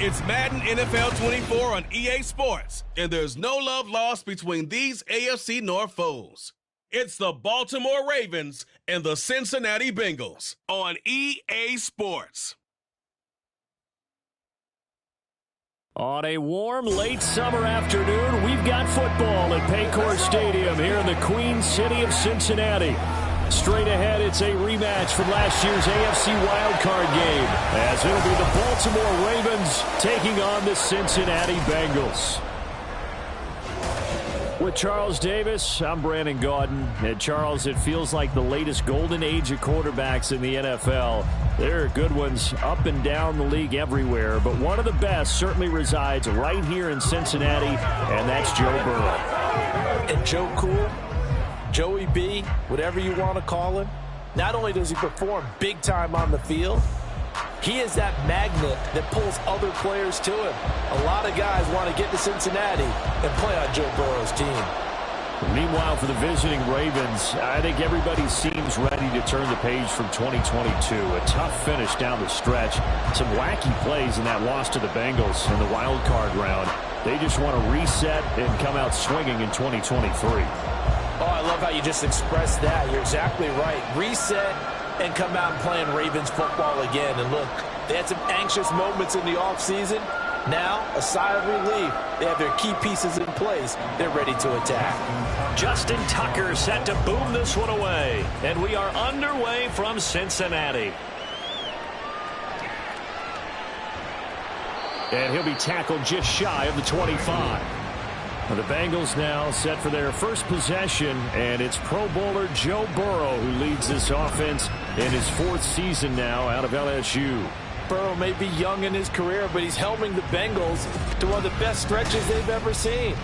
It's Madden NFL 24 on EA Sports, and there's no love lost between these AFC North foes. It's the Baltimore Ravens and the Cincinnati Bengals on EA Sports. On a warm, late summer afternoon, we've got football at Paycor Stadium here in the Queen City of Cincinnati. Straight ahead, it's a rematch from last year's AFC wildcard game, as it'll be the Baltimore Ravens taking on the Cincinnati Bengals. With Charles Davis, I'm Brandon Gaudin. And Charles, it feels like the latest golden age of quarterbacks in the NFL. There are good ones up and down the league everywhere, but one of the best certainly resides right here in Cincinnati, and that's Joe Burrow. And Joe Cool, Joey B, whatever you want to call him, not only does he perform big time on the field, he is that magnet that pulls other players to him. A lot of guys want to get to Cincinnati and play on Joe Burrow's team. Meanwhile, for the visiting Ravens, I think everybody seems ready to turn the page from 2022. A tough finish down the stretch. Some wacky plays in that loss to the Bengals in the wild card round. They just want to reset and come out swinging in 2023. Oh, I love how you just expressed that. You're exactly right. Reset and come out and playing Ravens football again. And look, they had some anxious moments in the offseason. Now, a sigh of relief. They have their key pieces in place. They're ready to attack. Justin Tucker set to boom this one away. And we are underway from Cincinnati. And he'll be tackled just shy of the 25. The Bengals now set for their first possession, and it's Pro Bowler Joe Burrow who leads this offense in his fourth season now out of LSU. Burrow may be young in his career, but he's helming the Bengals to one of the best stretches they've ever seen.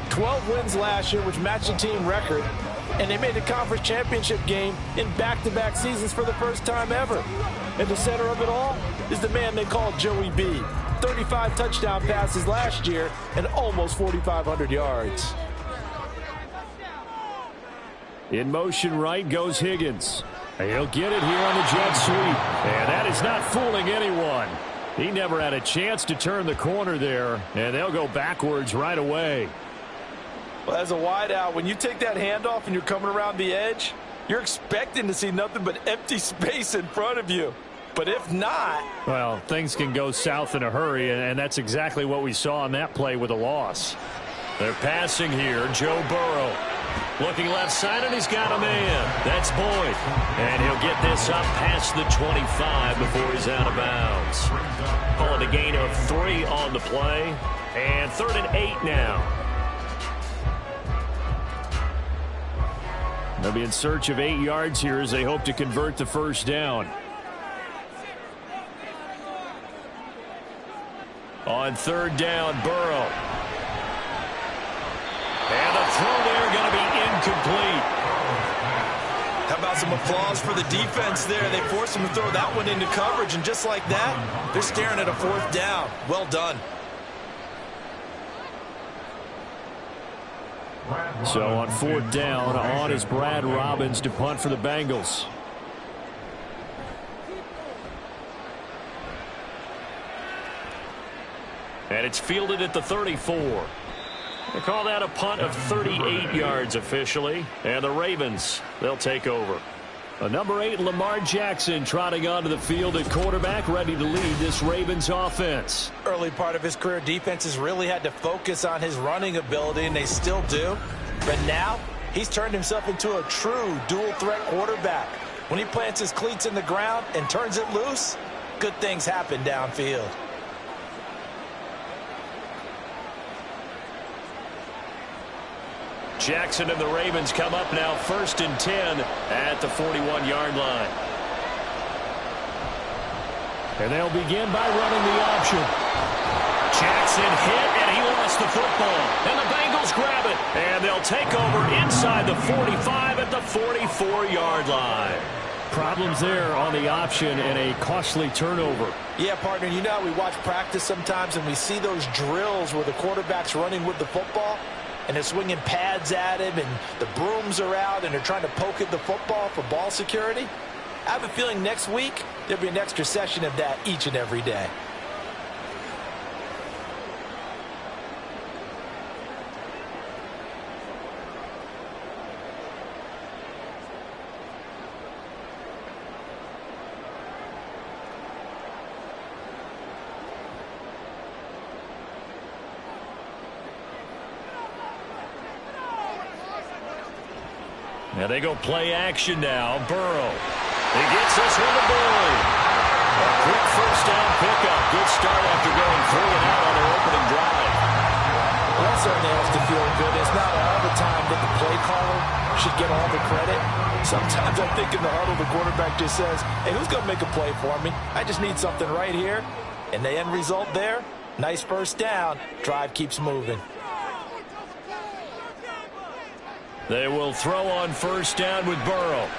12 wins last year, which matched the team record, and they made the conference championship game in back-to-back seasons for the first time ever. At the center of it all is the man they call Joey B. 35 touchdown passes last year and almost 4,500 yards. In motion right goes Higgins. He'll get it here on the jet sweep. And that is not fooling anyone. He never had a chance to turn the corner there, and they'll go backwards right away. Well, as a wideout, when you take that handoff and you're coming around the edge, you're expecting to see nothing but empty space in front of you. But if not, well, things can go south in a hurry, and that's exactly what we saw on that play with a loss. They're passing here. Joe Burrow looking left side, and he's got a man. That's Boyd. And he'll get this up past the 25 before he's out of bounds. Call it a gain of 3 on the play. And 3rd and 8 now. They'll be in search of 8 yards here as they hope to convert the first down. On 3rd down, Burrow. And the throw there going to be incomplete. How about some applause for the defense there? They forced him to throw that one into coverage, and just like that, they're staring at a 4th down. Well done. So on 4th down, on is Brad Robbins to punt for the Bengals. And it's fielded at the 34. They call that a punt of 38 yards officially. And the Ravens, they'll take over. Number 8, Lamar Jackson, trotting onto the field at quarterback, ready to lead this Ravens offense. Early part of his career, defenses really had to focus on his running ability, and they still do. But now, he's turned himself into a true dual-threat quarterback. When he plants his cleats in the ground and turns it loose, good things happen downfield. Jackson and the Ravens come up now 1st and 10 at the 41-yard line. And they'll begin by running the option. Jackson hit, and he lost the football. And the Bengals grab it. And they'll take over inside the 45 at the 44-yard line. Problems there on the option and a costly turnover. Yeah, partner, you know how we watch practice sometimes and we see those drills where the quarterback's running with the football and they're swinging pads at him and the brooms are out and they're trying to poke at the football for ball security. I have a feeling next week there'll be an extra session of that each and every day. Now they go play action now. Burrow. He gets this one to Boyd. A quick first down pickup. Good start after going 3 and out on their opening drive. That certainly has to feel good. It's not all the time that the play caller should get all the credit. Sometimes I think in the huddle the quarterback just says, hey, who's going to make a play for me? I just need something right here. And the end result there, nice first down. Drive keeps moving. They will throw on first down with Burrow.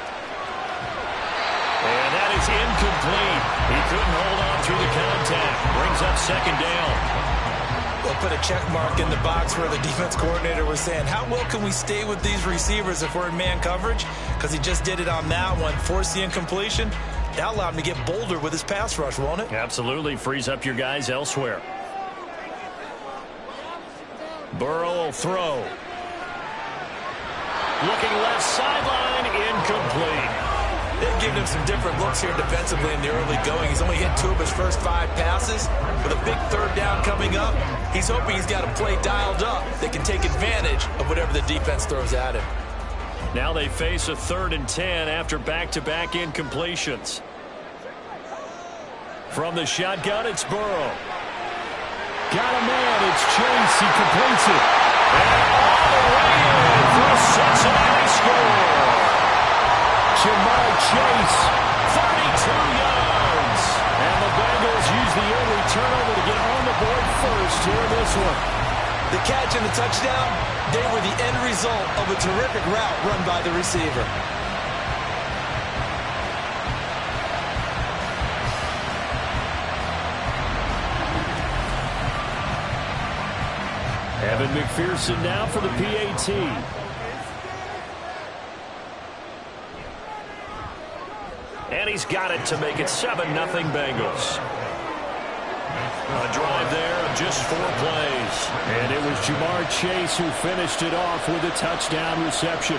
And that is incomplete. He couldn't hold on through the contact. Brings up second down. We'll put a check mark in the box where the defense coordinator was saying, how well can we stay with these receivers if we're in man coverage? Because he just did it on that one, forced the incompletion. That allowed him to get bolder with his pass rush, won't it? Absolutely. Frees up your guys elsewhere. Burrow will throw. Looking left sideline, incomplete. They've given him some different looks here defensively in the early going. He's only hit 2 of his first 5 passes. With a big third down coming up, he's hoping he's got a play dialed up that can take advantage of whatever the defense throws at him. Now they face a 3rd and 10 after back-to-back incompletions. From the shotgun, it's Burrow. Got a man, it's Chase, he completes it. And all the way in for a Cincinnati score. Jamar Chase, 32 yards. And the Bengals use the early turnover to get on the board first here in this one. The catch and the touchdown, they were the end result of a terrific route run by the receiver. Evan McPherson now for the PAT. And he's got it to make it 7-0 Bengals. A drive there of just 4 plays. And it was Jamar Chase who finished it off with a touchdown reception.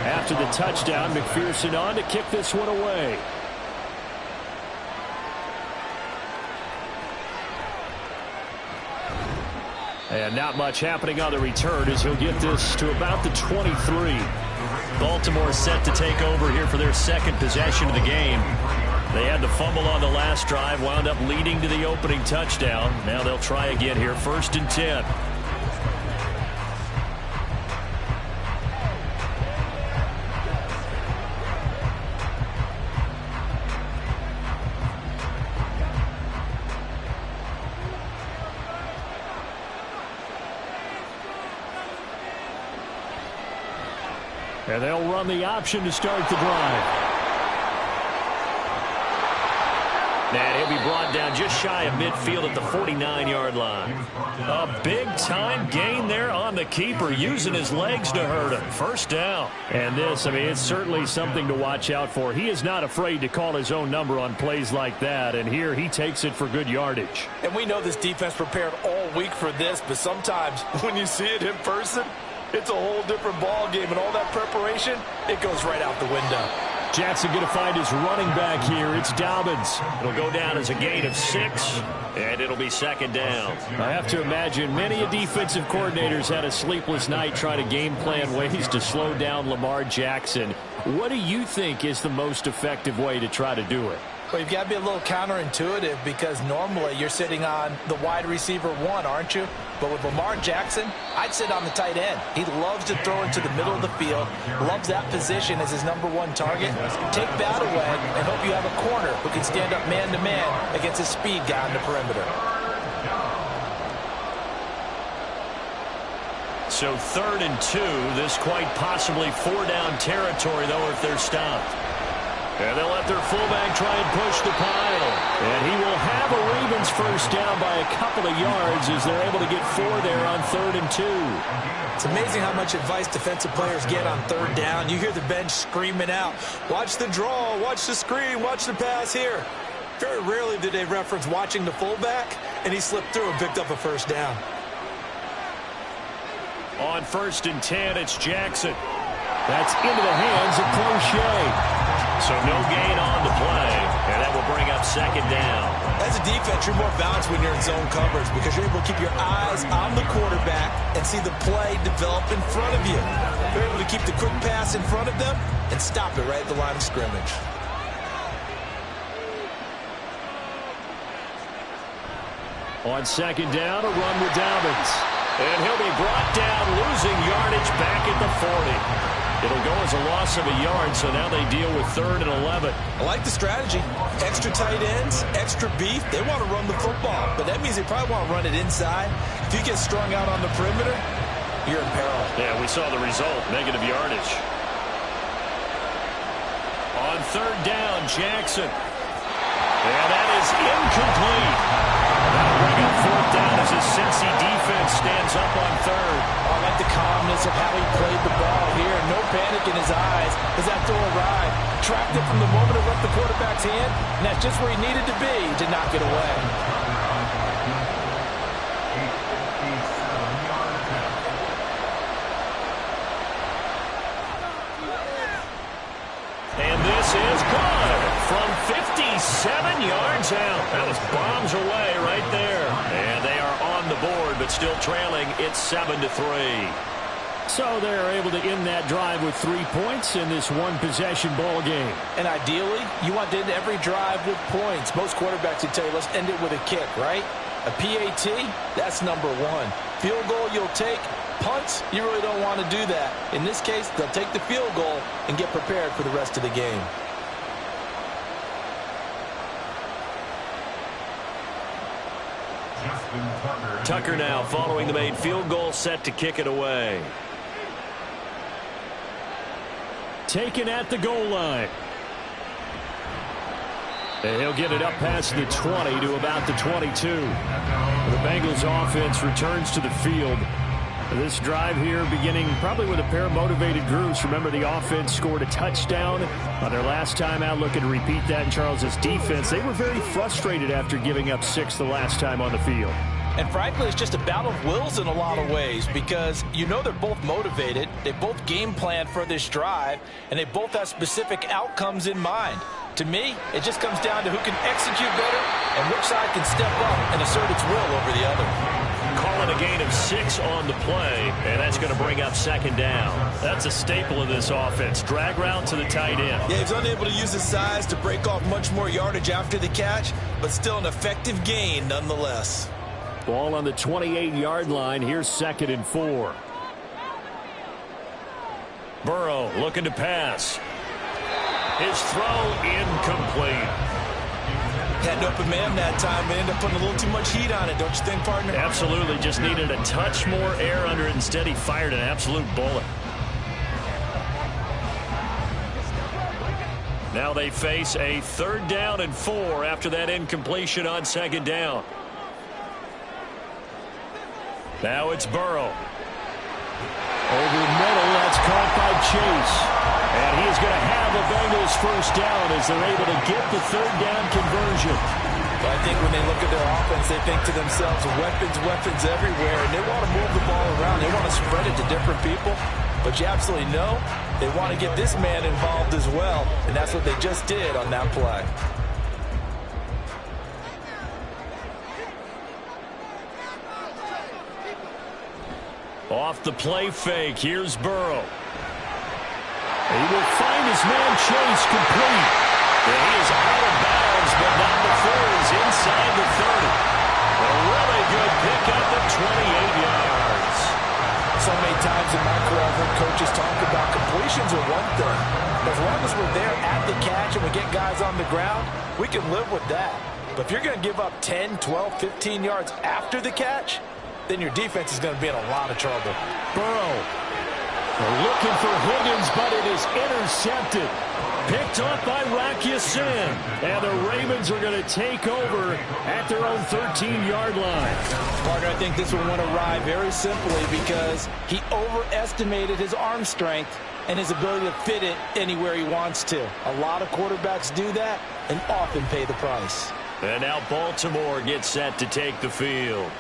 After the touchdown, McPherson on to kick this one away. And not much happening on the return as he'll get this to about the 23. Baltimore set to take over here for their 2nd possession of the game. They had the fumble on the last drive, wound up leading to the opening touchdown. Now they'll try again here, 1st and 10. And they'll run the option to start the drive. And he'll be brought down just shy of midfield at the 49-yard line. A big-time gain there on the keeper, using his legs to hurt him. 1st down. And this, I mean, it's certainly something to watch out for. He is not afraid to call his own number on plays like that, and here he takes it for good yardage. And we know this defense prepared all week for this, but sometimes when you see it in person, it's a whole different ball game, and all that preparation, it goes right out the window. Jackson going to find his running back here. It's Dobbins. It'll go down as a gain of 6, and it'll be 2nd down. I have to imagine many a defensive coordinators had a sleepless night trying to game plan ways to slow down Lamar Jackson. What do you think is the most effective way to try to do it? Well, you've got to be a little counterintuitive because normally you're sitting on the wide receiver 1, aren't you? But with Lamar Jackson, I'd sit on the tight end. He loves to throw into the middle of the field, loves that position as his #1 target. Take that away and hope you have a corner who can stand up man-to-man against a speed guy on the perimeter. So 3rd and 2, this quite possibly 4-down territory, though, if they're stopped. And they'll let their fullback try and push the pile. And he will have a Ravens 1st down by a couple of yards as they're able to get 4 there on 3rd and 2. It's amazing how much advice defensive players get on 3rd down. You hear the bench screaming out, watch the draw, watch the screen, watch the pass here. Very rarely do they reference watching the fullback, and he slipped through and picked up a 1st down. On 1st and 10, it's Jackson. That's into the hands of Crochet. So no gain on the play, and that will bring up second down. As a defense, you're more balanced when you're in zone coverage because you're able to keep your eyes on the quarterback and see the play develop in front of you. You're able to keep the quick pass in front of them and stop it right at the line of scrimmage. On second down, a run with Dobbins. And he'll be brought down, losing yardage back at the 40. It'll go as a loss of a yard, so now they deal with 3rd and 11. I like the strategy. Extra tight ends, extra beef. They want to run the football, but that means they probably want to run it inside. If you get strung out on the perimeter, you're in peril. Yeah, we saw the result, negative yardage. On 3rd down, Jackson. And that is incomplete. That'll bring up 4th down as his Cincy defense stands up on 3rd. I like the calmness of how he played the ball here. No panic in his eyes as that throw arrived. Tracked it from the moment it left the quarterback's hand, and that's just where he needed to be to knock it away. And this is good from 57 yards out. That was bombs away right there. And they are on the board, but still trailing. It's 7-3. So they're able to end that drive with 3 points in this one-possession ball game. And ideally, you want to end every drive with points. Most quarterbacks would tell you, let's end it with a kick, right? A PAT, that's number 1. Field goal you'll take. Punts, you really don't want to do that. In this case, they'll take the field goal and get prepared for the rest of the game. Tucker now following the made field goal, set to kick it away. Taken at the goal line. And he'll get it up past the 20 to about the 22. The Bengals offense returns to the field. This drive here beginning probably with a pair of motivated groups. Remember, the offense scored a touchdown on their last time out. Looking to repeat that in Charles's defense. They were very frustrated after giving up 6 the last time on the field. And frankly, it's just a battle of wills in a lot of ways because you know they're both motivated. They both game plan for this drive, and they both have specific outcomes in mind. To me, it just comes down to who can execute better and which side can step up and assert its will over the other. Calling a gain of 6 on the play, and that's going to bring up second down. That's a staple of this offense. Drag route to the tight end. Yeah, he's unable to use his size to break off much more yardage after the catch, but still an effective gain nonetheless. Ball on the 28-yard line. Here's 2nd and 4. Burrow looking to pass. His throw incomplete. Had an open man that time, but ended up putting a little too much heat on it, don't you think, partner? Absolutely. Just needed a touch more air under it. Instead, he fired an absolute bullet. Now they face a 3rd down and 4 after that incompletion on 2nd down. Now it's Burrow. Over the middle, that's caught by Chase. And he is going to have a Bengals first down as they're able to get the 3rd down conversion. But I think when they look at their offense, they think to themselves, weapons, weapons everywhere, and they want to move the ball around. They want to spread it to different people. But you absolutely know they want to get this man involved as well, and that's what they just did on that play. Off the play fake, here's Burrow. He will find his man Chase complete. And he is out of bounds, but not before he's inside the 30. A really good pickup of 28 yards. So many times in my career, I've heard coaches talk about completions are one thing. As long as we're there at the catch and we get guys on the ground, we can live with that. But if you're going to give up 10, 12, 15 yards after the catch, then your defense is going to be in a lot of trouble. Burrow. They're looking for Higgins, but it is intercepted. Picked up by Rakisin. And the Ravens are going to take over at their own 13-yard line. Partner, I think this one went awry very simply because he overestimated his arm strength and his ability to fit it anywhere he wants to. A lot of quarterbacks do that and often pay the price. And now Baltimore gets set to take the field.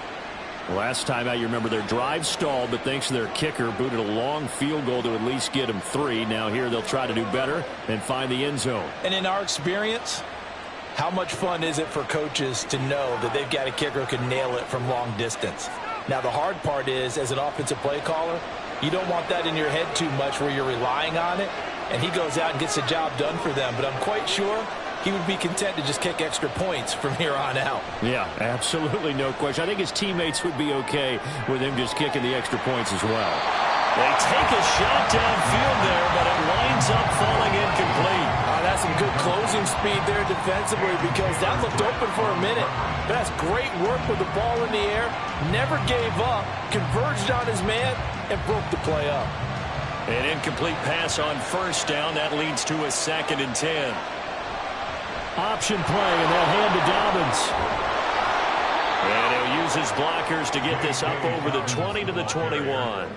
Last time out, you remember their drive stalled, but thanks to their kicker, booted a long field goal to at least get them 3. Now here they'll try to do better and find the end zone. And in our experience, how much fun is it for coaches to know that they've got a kicker who can nail it from long distance? Now, the hard part is, as an offensive play caller, you don't want that in your head too much where you're relying on it, and he goes out and gets the job done for them. But I'm quite sure he would be content to just kick extra points from here on out. Yeah, absolutely no question. I think his teammates would be okay with him just kicking the extra points as well. They take a shot downfield there, but it winds up falling incomplete. That's some good closing speed there defensively because that looked open for a minute. But that's great work with the ball in the air. Never gave up, converged on his man, and broke the play up. An incomplete pass on first down. That leads to a 2nd and 10. Option play, and they'll hand to Dobbins. And he'll use his blockers to get this up over the 20 to the 21.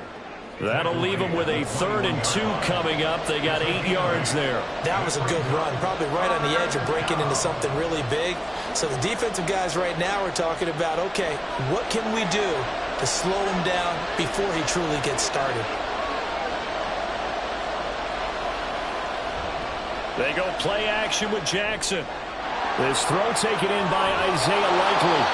That'll leave them with a 3rd and 2 coming up. They got 8 yards there. That was a good run, probably right on the edge of breaking into something really big. So the defensive guys right now are talking about, okay, what can we do to slow him down before he truly gets started? They go play action with Jackson. This throw taken in by Isaiah Likely.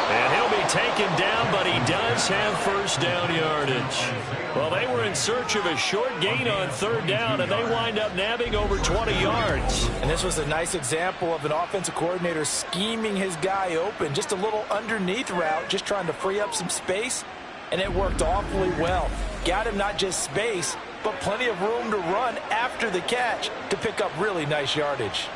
And he'll be taken down, but he does have first down yardage. Well, they were in search of a short gain on 3rd down, and they wind up nabbing over 20 yards. And this was a nice example of an offensive coordinator scheming his guy open. Just a little underneath route, just trying to free up some space, and it worked awfully well. Got him not just space, but plenty of room to run after the catch to pick up really nice yardage.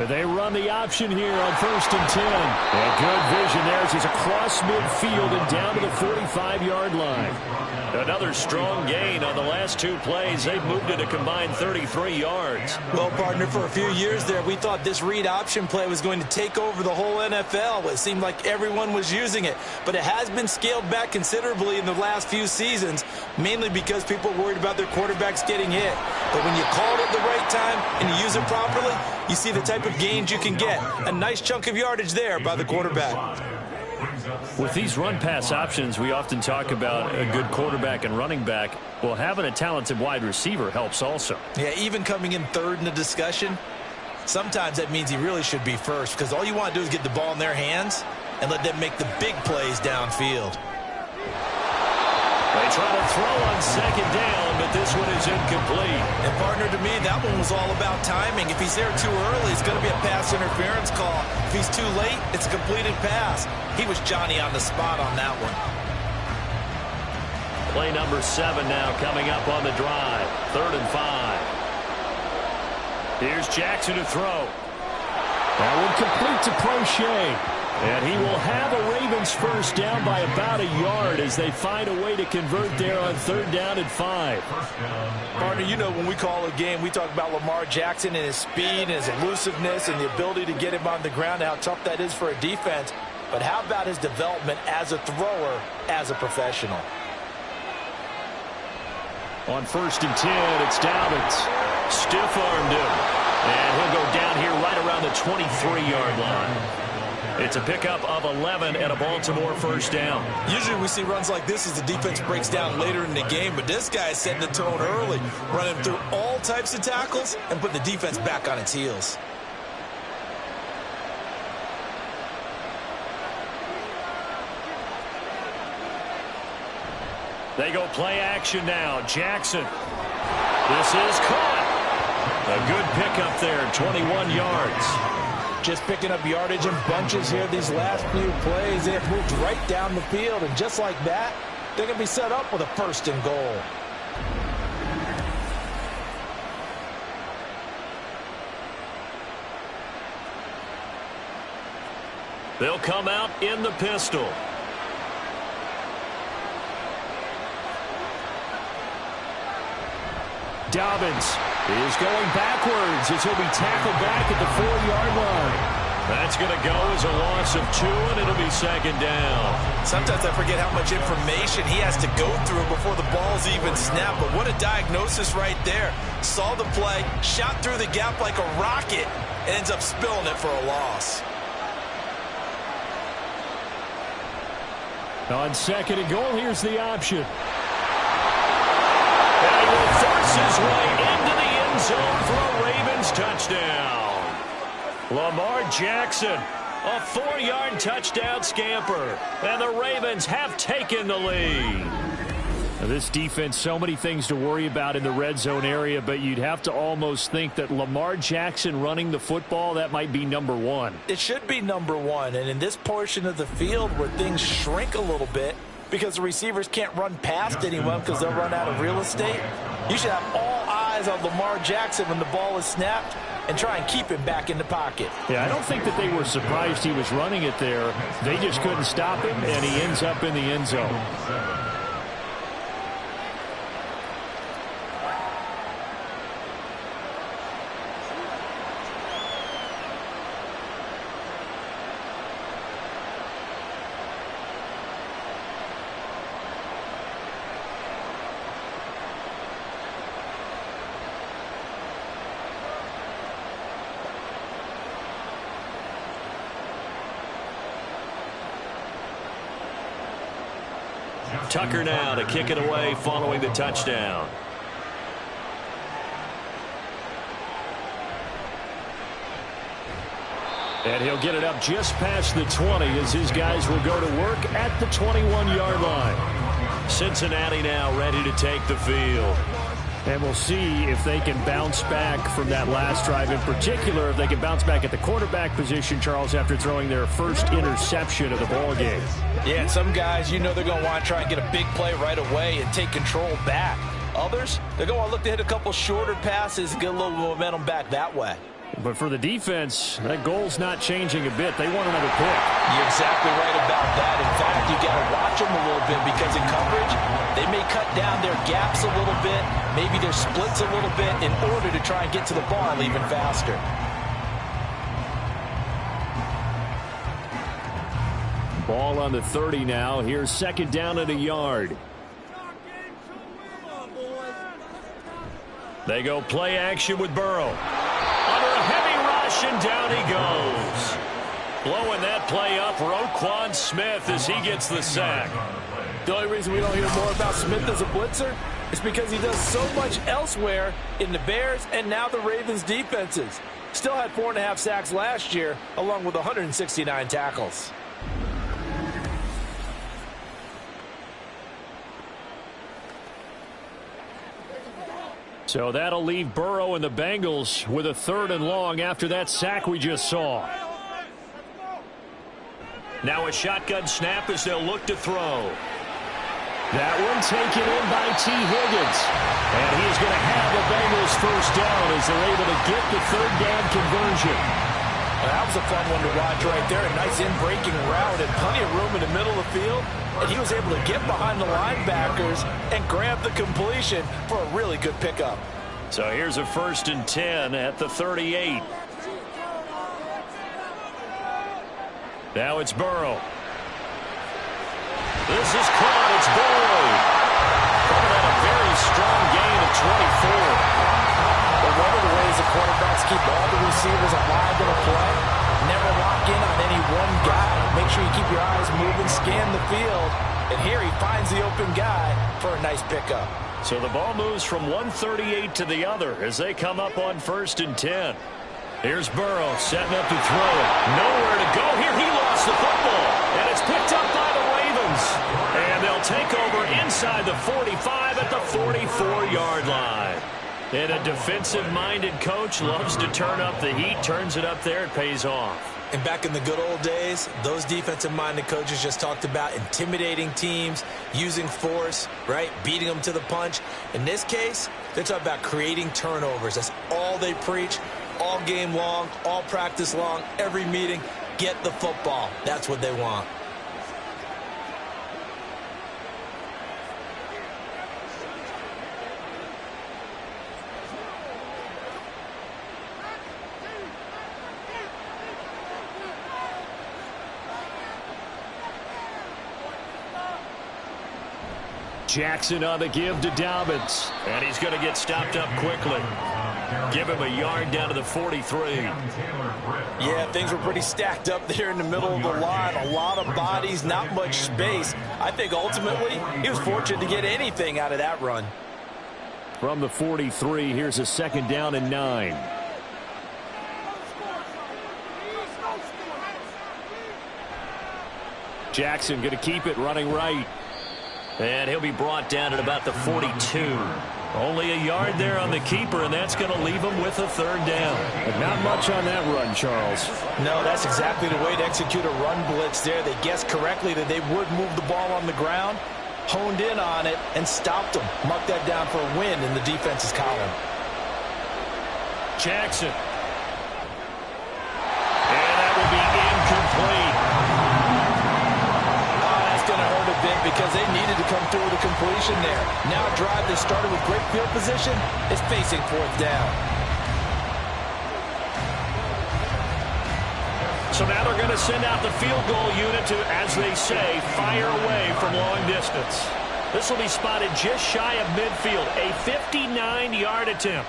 They run the option here on 1st and 10. And good vision there as he's across midfield and down to the 45-yard line. Another strong gain on the last 2 plays. They've moved it a combined 33 yards. Well, partner, for a few years there, we thought this read option play was going to take over the whole NFL. It seemed like everyone was using it. But it has been scaled back considerably in the last few seasons, mainly because people are worried about their quarterbacks getting hit. But when you call it at the right time and you use it properly, you see the type of gains you can get. A nice chunk of yardage there by the quarterback. With these run-pass options, we often talk about a good quarterback and running back. Well, having a talented wide receiver helps also. Yeah, even coming in 3rd in the discussion, sometimes that means he really should be first because all you want to do is get the ball in their hands and let them make the big plays downfield. They try to throw on 2nd down, but this one is incomplete. And, partner, to me, that one was all about timing. If he's there too early, it's going to be a pass interference call. If he's too late, it's a completed pass. He was Johnny on the spot on that one. Play number 7 now coming up on the drive. 3rd and 5. Here's Jackson to throw. That one complete to Prochet. And he will have a Ravens first down by about a yard as they find a way to convert there on 3rd down and 5. Partner, you know when we call a game, we talk about Lamar Jackson and his speed and his elusiveness and the ability to get him on the ground, how tough that is for a defense. But how about his development as a thrower, as a professional? On 1st and 10, it's Dobbins. Stiff-armed him. And he'll go down here right around the 23-yard line. It's a pickup of 11 and a Baltimore first down. Usually we see runs like this as the defense breaks down later in the game, but this guy is setting the tone early, running through all types of tackles and putting the defense back on its heels. They go play action now. Jackson. This is caught. A good pickup there, 21 yards. Just picking up yardage in bunches here these last few plays. They have moved right down the field, and just like that, they're going to be set up with a 1st and goal. They'll come out in the pistol. Dobbins is going backwards as he'll be tackled back at the 4-yard line. That's going to go as a loss of 2, and it'll be second down. Sometimes I forget how much information he has to go through before the ball's even snapped. But what a diagnosis right there. Saw the play, shot through the gap like a rocket, and ends up spilling it for a loss. On second and goal, here's the option. And he will force his way into the end zone for a Ravens touchdown. Lamar Jackson, a 4-yard touchdown scamper. And the Ravens have taken the lead. Now, this defense, so many things to worry about in the red zone area, but you'd have to almost think that Lamar Jackson running the football, that might be number one. It should be number one. And in this portion of the field where things shrink a little bit because the receivers can't run past anyone because they'll run out of real estate, you should have all eyes on Lamar Jackson when the ball is snapped and try and keep him back in the pocket. Yeah, I don't think that they were surprised he was running it there. They just couldn't stop him, and he ends up in the end zone. Tucker now to kick it away following the touchdown. And he'll get it up just past the 20 as his guys will go to work at the 21-yard line. Cincinnati now ready to take the field. And we'll see if they can bounce back from that last drive, in particular if they can bounce back at the quarterback position, Charles, after throwing their first interception of the ball game. Yeah, and some guys, you know they're going to want to try and get a big play right away and take control back. Others, they're going to want to look to hit a couple shorter passes and get a little momentum back that way. But for the defense, that goal's not changing a bit. They want another pick. You're exactly right about that. In fact, you got to watch them a little bit because in coverage, they may cut down their gaps a little bit, maybe their splits a little bit in order to try and get to the ball even faster. Ball on the 30 now. Here's second down at a yard. They go play action with Burrow. Under a heavy rush, and down he goes. Blowing that play up, Roquan Smith as he gets the sack. The only reason we don't hear more about Smith as a blitzer is because he does so much elsewhere in the Bears and now the Ravens defenses. Still had 4.5 sacks last year, along with 169 tackles. So that'll leave Burrow and the Bengals with a 3rd and long after that sack we just saw. Now a shotgun snap as they'll look to throw. That one taken in by T. Higgins. And he's going to have the Bengals first down as they're able to get the 3rd down conversion. Well, that was a fun one to watch right there. A nice in-breaking route and plenty of room in the middle of the field. And he was able to get behind the linebackers and grab the completion for a really good pickup. So here's a 1st and 10 at the 38. Now it's Burrow. This is caught. It's Boyd. Coming at a very strong gain of 24. But one of the ways the quarterbacks keep all the receivers alive in a play, never lock in on any one guy. Make sure you keep your eyes moving, scan the field, and here he finds the open guy for a nice pickup. So the ball moves from 138 to the other as they come up on 1st and 10. Here's Burrow setting up to throw it. Nowhere to go here. He lost the football, and it's picked up by the Ravens. And they'll take over inside the 45 at the 44-yard line. And a defensive-minded coach loves to turn up the heat, turns it up there, it pays off. And back in the good old days, those defensive-minded coaches just talked about intimidating teams, using force, right, beating them to the punch. In this case, they're talking about creating turnovers. That's all they preach, all game long, all practice long, every meeting. Get the football. That's what they want. Jackson on the give to Dobbins. And he's going to get stopped up quickly. Give him a yard down to the 43. Yeah, things were pretty stacked up there in the middle of the line. A lot of bodies, not much space. I think ultimately he was fortunate to get anything out of that run. From the 43, here's a 2nd down and 9. Jackson going to keep it running right. And he'll be brought down at about the 42. Only a yard there on the keeper, and that's going to leave him with a 3rd down. But not much on that run, Charles. No, that's exactly the way to execute a run blitz there. They guessed correctly that they would move the ball on the ground, honed in on it, and stopped them. Marked that down for a win in the defense's column. Jackson. And that will be incomplete. Going to hurt a bit because they needed to come through with a completion there. Now a drive that started with great field position is facing 4th down. So now they're going to send out the field goal unit to, as they say, fire away from long distance. This will be spotted just shy of midfield, a 59-yard attempt.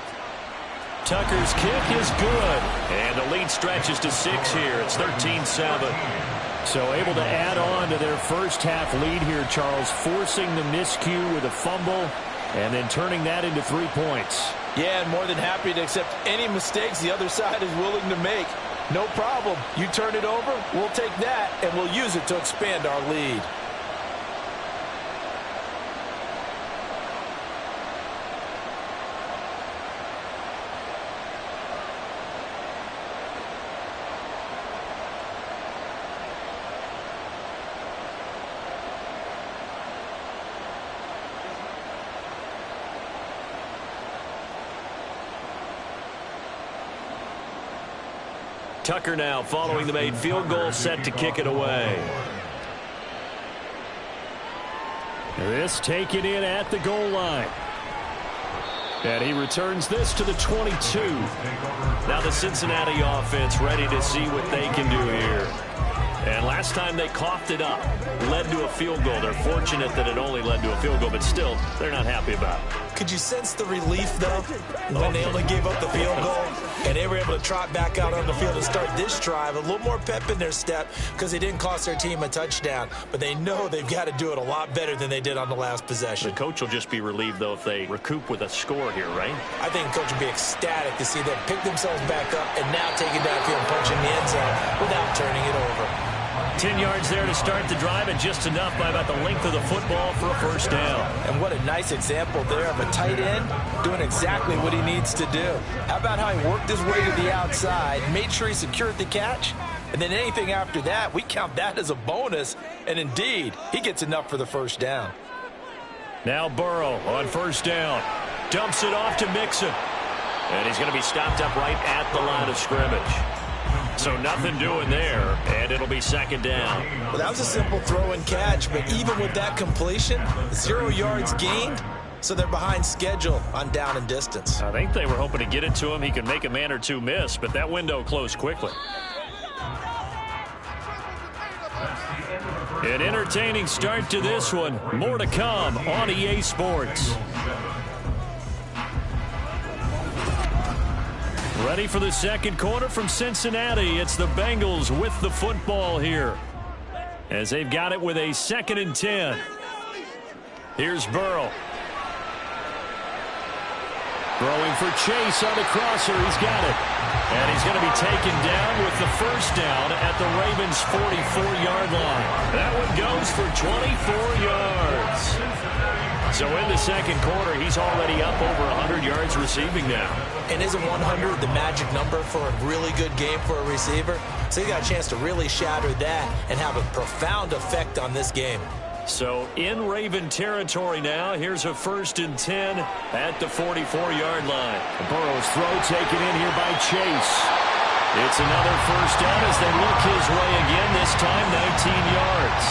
Tucker's kick is good, and the lead stretches to 6 here. It's 13-7. So able to add on to their first half lead here, Charles, forcing the miscue with a fumble and then turning that into 3 points. Yeah, and more than happy to accept any mistakes the other side is willing to make. No problem. You turn it over, we'll take that, and we'll use it to expand our lead. Tucker now following the made field goal, set to kick it away. This taken in at the goal line. And he returns this to the 22. Now the Cincinnati offense ready to see what they can do here. And last time they coughed it up, led to a field goal. They're fortunate that it only led to a field goal, but still, they're not happy about it. Could you sense the relief, though, when they only gave up the field goal and they were able to trot back out on the field and start this drive? A little more pep in their step because they didn't cost their team a touchdown, but they know they've got to do it a lot better than they did on the last possession. The coach will just be relieved, though, if they recoup with a score here, right? I think the coach will be ecstatic to see them pick themselves back up and now take it downfield and punch in the end zone without turning it over. 10 yards there to start the drive, and just enough by about the length of the football for a first down. And what a nice example there of a tight end doing exactly what he needs to do. How about how he worked his way to the outside, made sure he secured the catch, and then anything after that, we count that as a bonus, and indeed, he gets enough for the first down. Now Burrow on first down. Dumps it off to Mixon. And he's going to be stopped up right at the line of scrimmage. So nothing doing there, and it'll be second down. Well, that was a simple throw and catch, but even with that completion, 0 yards gained, so they're behind schedule on down and distance. I think they were hoping to get it to him. He could make a man or two miss, but that window closed quickly. An entertaining start to this one. More to come on EA Sports. Ready for the second quarter from Cincinnati. It's the Bengals with the football here, as they've got it with a 2nd and 10. Here's Burrow. Throwing for Chase on the crosser. He's got it. And he's going to be taken down with the first down at the Ravens' 44-yard line. That one goes for 24 yards. So in the second quarter, he's already up over 100 yards receiving now. And isn't 100 the magic number for a really good game for a receiver? So he got a chance to really shatter that and have a profound effect on this game. So in Raven territory now, here's a 1st and 10 at the 44-yard line. Burrow's throw taken in here by Chase. It's another first down as they look his way again, this time 19 yards.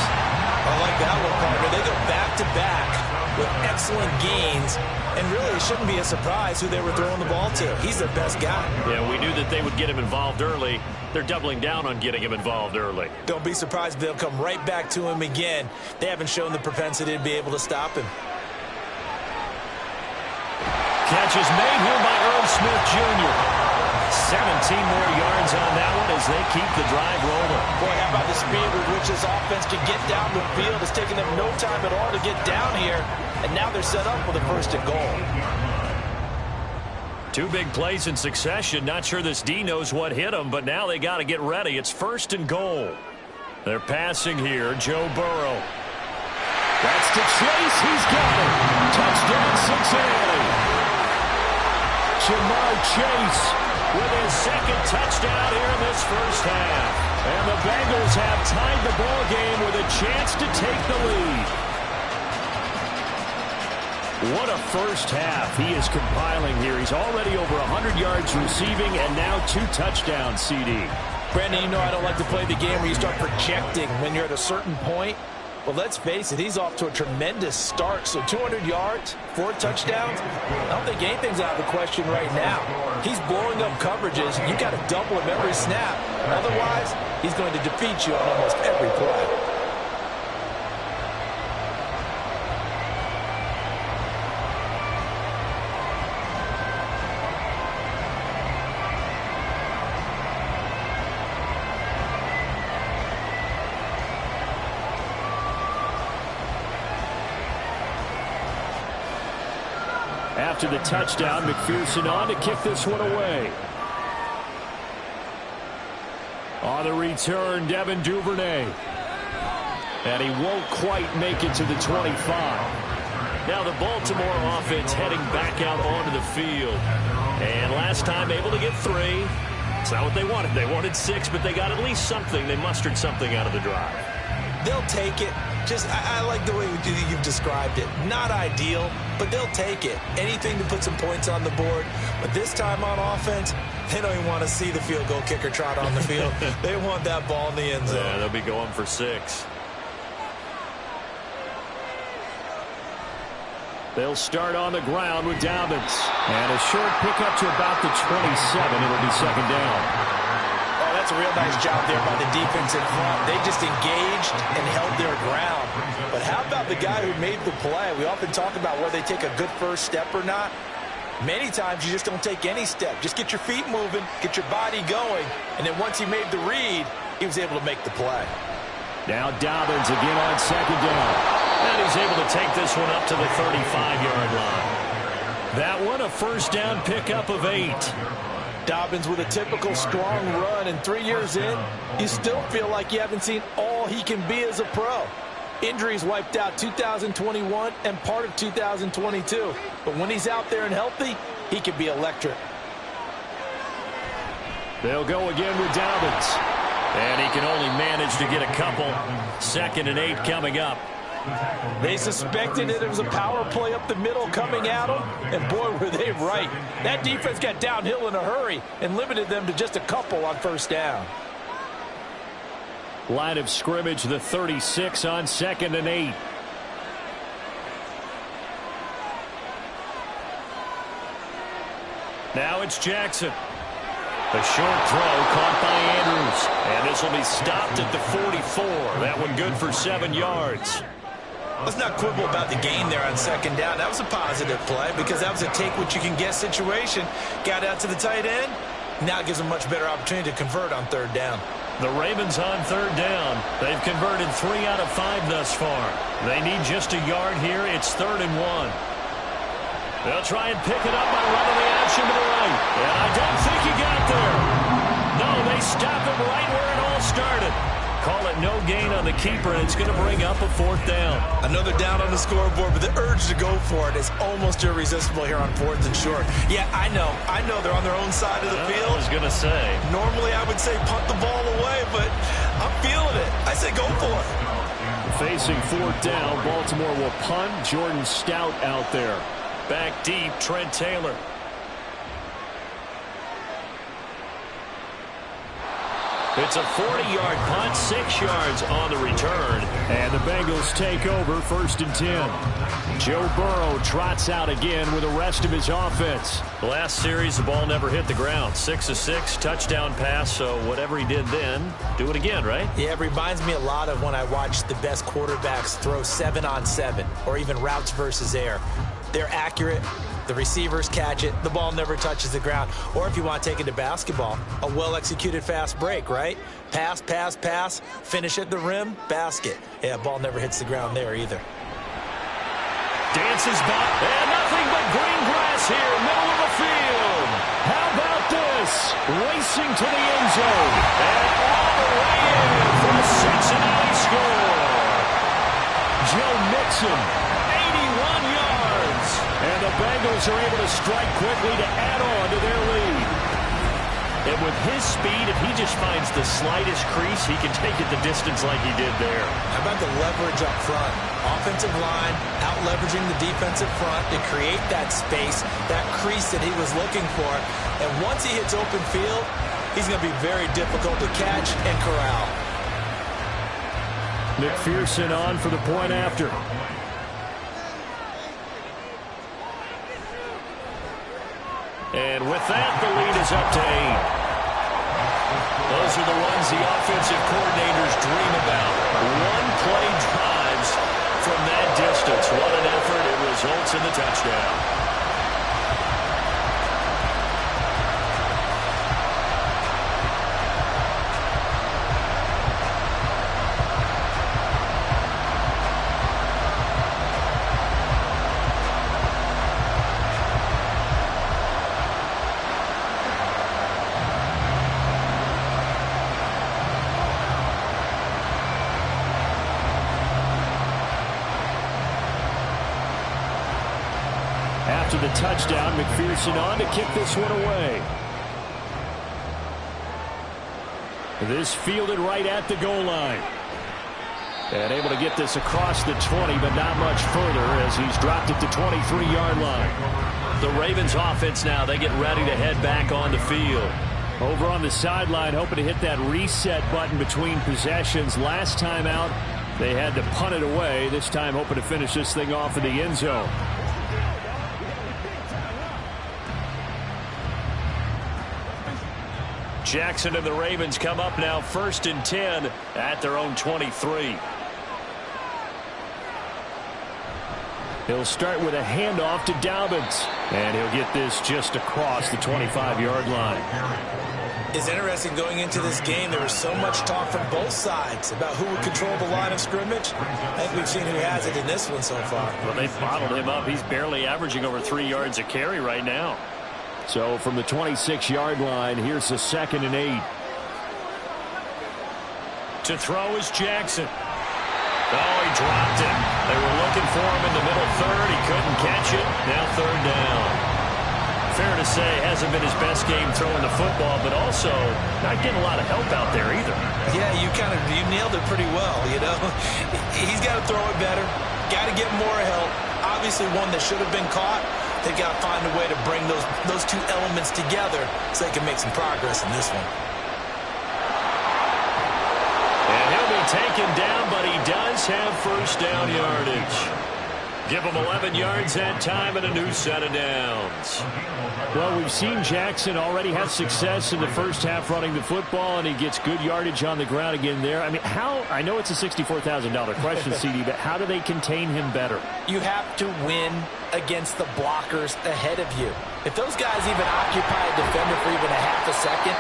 I like that one, partner. They go back-to-back with excellent gains, and really it shouldn't be a surprise who they were throwing the ball to. He's their best guy. Yeah, we knew that they would get him involved early. They're doubling down on getting him involved early. Don't be surprised if they'll come right back to him again. They haven't shown the propensity to be able to stop him. catch is made here by Earl Smith Jr. 17 more yards on that one as they keep the drive rolling. Boy, how about the speed with which this offense can get down the field? It's taking them no time at all to get down here, and now they're set up with a first and goal. 2 big plays in succession. Not sure this D knows what hit them, but now they got to get ready. It's first and goal. They're passing here. Joe Burrow. That's to Chase. He's got it. Touchdown, Cincinnati. Jamar Chase with his second touchdown here in this first half. And the Bengals have tied the ball game with a chance to take the lead. What a first half he is compiling here. He's already over 100 yards receiving and now 2 touchdowns, CD. Brandon, you know I don't like to play the game where you start projecting when you're at a certain point. Well, let's face it, he's off to a tremendous start. So 200 yards, 4 touchdowns. I don't think anything's out of the question right now. He's blowing up coverages. You got to double him every snap. Otherwise, he's going to defeat you on almost every play. After the touchdown, McPherson on to kick this one away. On the return, Devin Duvernay. And he won't quite make it to the 25. Now the Baltimore offense heading back out onto the field. And last time able to get 3. It's not what they wanted. They wanted 6, but they got at least something. They mustered something out of the drive. They'll take it. I like the way you've described it. Not ideal, but they'll take it. Anything to put some points on the board. But this time on offense, they don't even want to see the field goal kicker trot on the field. They want that ball in the end zone. Yeah, they'll be going for 6. They'll start on the ground with Dobbins. And a short pickup to about the 27. It'll be second down. That's a real nice job there by the defense in front. They just engaged and held their ground. But how about the guy who made the play? We often talk about whether they take a good first step or not. Many times you just don't take any step. Just get your feet moving, get your body going, and then once he made the read, he was able to make the play. Now Dobbins again on second down. And he's able to take this one up to the 35-yard line. That one a first down pickup of 8. Dobbins with a typical strong run, and 3 years in, you still feel like you haven't seen all he can be as a pro. Injuries wiped out 2021 and part of 2022. But when he's out there and healthy, he can be electric. They'll go again with Dobbins. And he can only manage to get a couple. 2nd and 8 coming up. They suspected that it was a power play up the middle coming at them, and boy, were they right. That defense got downhill in a hurry and limited them to just a couple on first down. Line of scrimmage, the 36 on 2nd and 8. Now it's Jackson. A short throw caught by Andrews. And this will be stopped at the 44. That one good for 7 yards. Let's not quibble about the gain there on second down. That was a positive play because that was a take-what-you-can-get situation. Got out to the tight end. Now it gives them a much better opportunity to convert on third down. The Ravens on third down. They've converted 3 out of 5 thus far. They need just a yard here. It's 3rd and 1. They'll try and pick it up by running the action to the right. And I don't think he got there. No, they stop him right where it all started. Call it no gain on the keeper, and it's going to bring up a 4th down. Another down on the scoreboard, but the urge to go for it is almost irresistible here on 4th and short. Yeah, I know they're on their own side of the field. I was going to say. Normally I would say punt the ball away, but I'm feeling it. I say go for it. Facing 4th down, Baltimore will punt. Jordan Stout out there. Back deep, Trent Taylor. It's a 40-yard punt, 6 yards on the return. And the Bengals take over 1st and 10. Joe Burrow trots out again with the rest of his offense. The last series, the ball never hit the ground. 6 of 6, touchdown pass, so whatever he did then, do it again, right? Yeah, it reminds me a lot of when I watched the best quarterbacks throw 7-on-7 or even routes versus air. They're accurate, The receivers catch it. The ball never touches the ground. Or if you want to take it to basketball, a well-executed fast break, right? Pass, pass, pass, finish at the rim, basket. Yeah, ball never hits the ground there either. Dances back, and nothing but green grass here, middle of the field. How about this? Racing to the end zone. And all the way in for a Cincinnati score. Joe Mixon, 81 yards. And the Bengals are able to strike quickly to add on to their lead. And with his speed, if he just finds the slightest crease, he can take it the distance like he did there. How about the leverage up front? Offensive line out-leveraging the defensive front to create that space, that crease that he was looking for. And once he hits open field, he's going to be very difficult to catch and corral. McPherson on for the point after. And with that, the lead is up to 8. Those are the ones the offensive coordinators dream about. One-play drives from that distance. What an effort. It results in the touchdown. After the touchdown, McPherson on to kick this one away. This fielded right at the goal line. And able to get this across the 20, but not much further as he's dropped it to 23-yard line. The Ravens offense now, they get ready to head back on the field. Over on the sideline, hoping to hit that reset button between possessions. Last time out, they had to punt it away. This time hoping to finish this thing off in the end zone. Jackson and the Ravens come up now 1st and 10 at their own 23. He'll start with a handoff to Dobbins. And he'll get this just across the 25-yard line. It's interesting going into this game. There was so much talk from both sides about who would control the line of scrimmage. I think we've seen who has it in this one so far. Well, they've bottled him up. He's barely averaging over 3 yards a carry right now. So from the 26-yard line, here's the 2nd and 8. To throw is Jackson. Oh, he dropped it. They were looking for him in the middle third. He couldn't catch it. Now 3rd down. Fair to say, hasn't been his best game throwing the football, but also not getting a lot of help out there either. Yeah, you nailed it pretty well, you know. He's got to throw it better. Got to get more help. Obviously one that should have been caught. They've got to find a way to bring those two elements together so they can make some progress in this one. And he'll be taken down, but he does have 1st down yardage. Give him 11 yards that time and a new set of downs. Well, we've seen Jackson already have success in the first half running the football, and he gets good yardage on the ground again there. I mean, I know it's a $64,000 question, CD, but how do they contain him better? You have to win against the blockers ahead of you. If those guys even occupy a defender for even a half a second,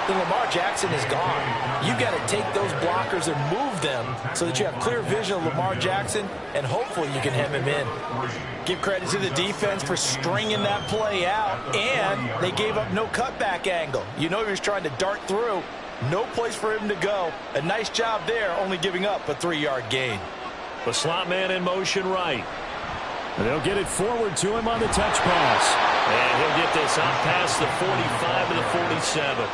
then Lamar Jackson is gone. You've got to take those blockers and move them so that you have clear vision of Lamar Jackson, and hopefully you can hem him in. Give credit to the defense for stringing that play out, and they gave up no cutback angle. You know he was trying to dart through. No place for him to go. A nice job there, only giving up a 3-yard gain. The slot man in motion right. And they'll get it forward to him on the touch pass. And he'll get this out past the 45 to the 47.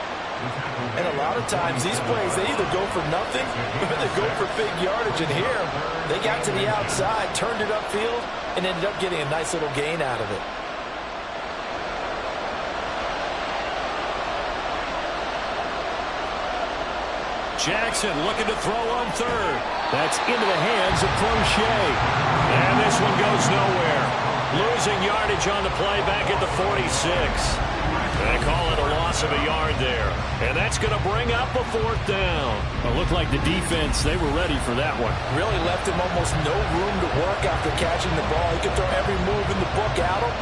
And a lot of times these plays, they either go for nothing or they go for big yardage. And here, they got to the outside, turned it upfield, and ended up getting a nice little gain out of it. Jackson looking to throw on 3rd. That's into the hands of Crochet. And this one goes nowhere. Losing yardage on the play back at the 46. They call it a loss of a yard there. And that's going to bring up a 4th down. It looked like the defense, they were ready for that one. Really left him almost no room to work after catching the ball. He could throw every move in the book at him.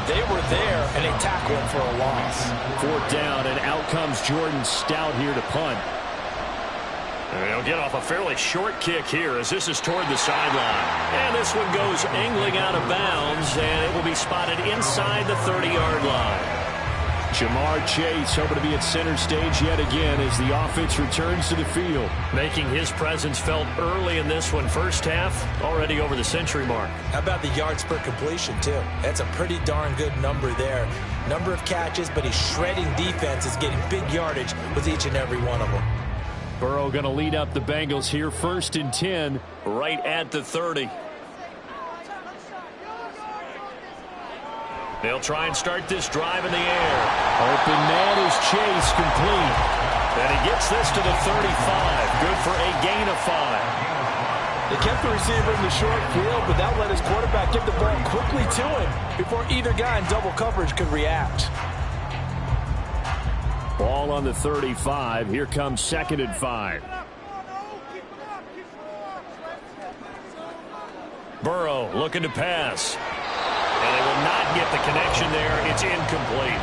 They were there, and they tackled him for a loss. 4th down, and out comes Jordan Stout here to punt. And he'll get off a fairly short kick here as this is toward the sideline. And this one goes angling out of bounds, and it will be spotted inside the 30-yard line. Jamar Chase hoping to be at center stage yet again as the offense returns to the field. Making his presence felt early in this one. First half, already over the century mark. How about the yards per completion, too? That's a pretty darn good number there. Number of catches, but he's shredding defense, is getting big yardage with each and every one of them. Burrow going to lead up the Bengals here, 1st and 10. Right at the 30. They'll try and start this drive in the air. Open man is Chase, complete. And he gets this to the 35. Good for a gain of 5. They kept the receiver in the short field, but that let his quarterback get the ball quickly to him before either guy in double coverage could react. Ball on the 35. Here comes 2nd and 5. Burrow looking to pass. And they will not get the connection there. It's incomplete.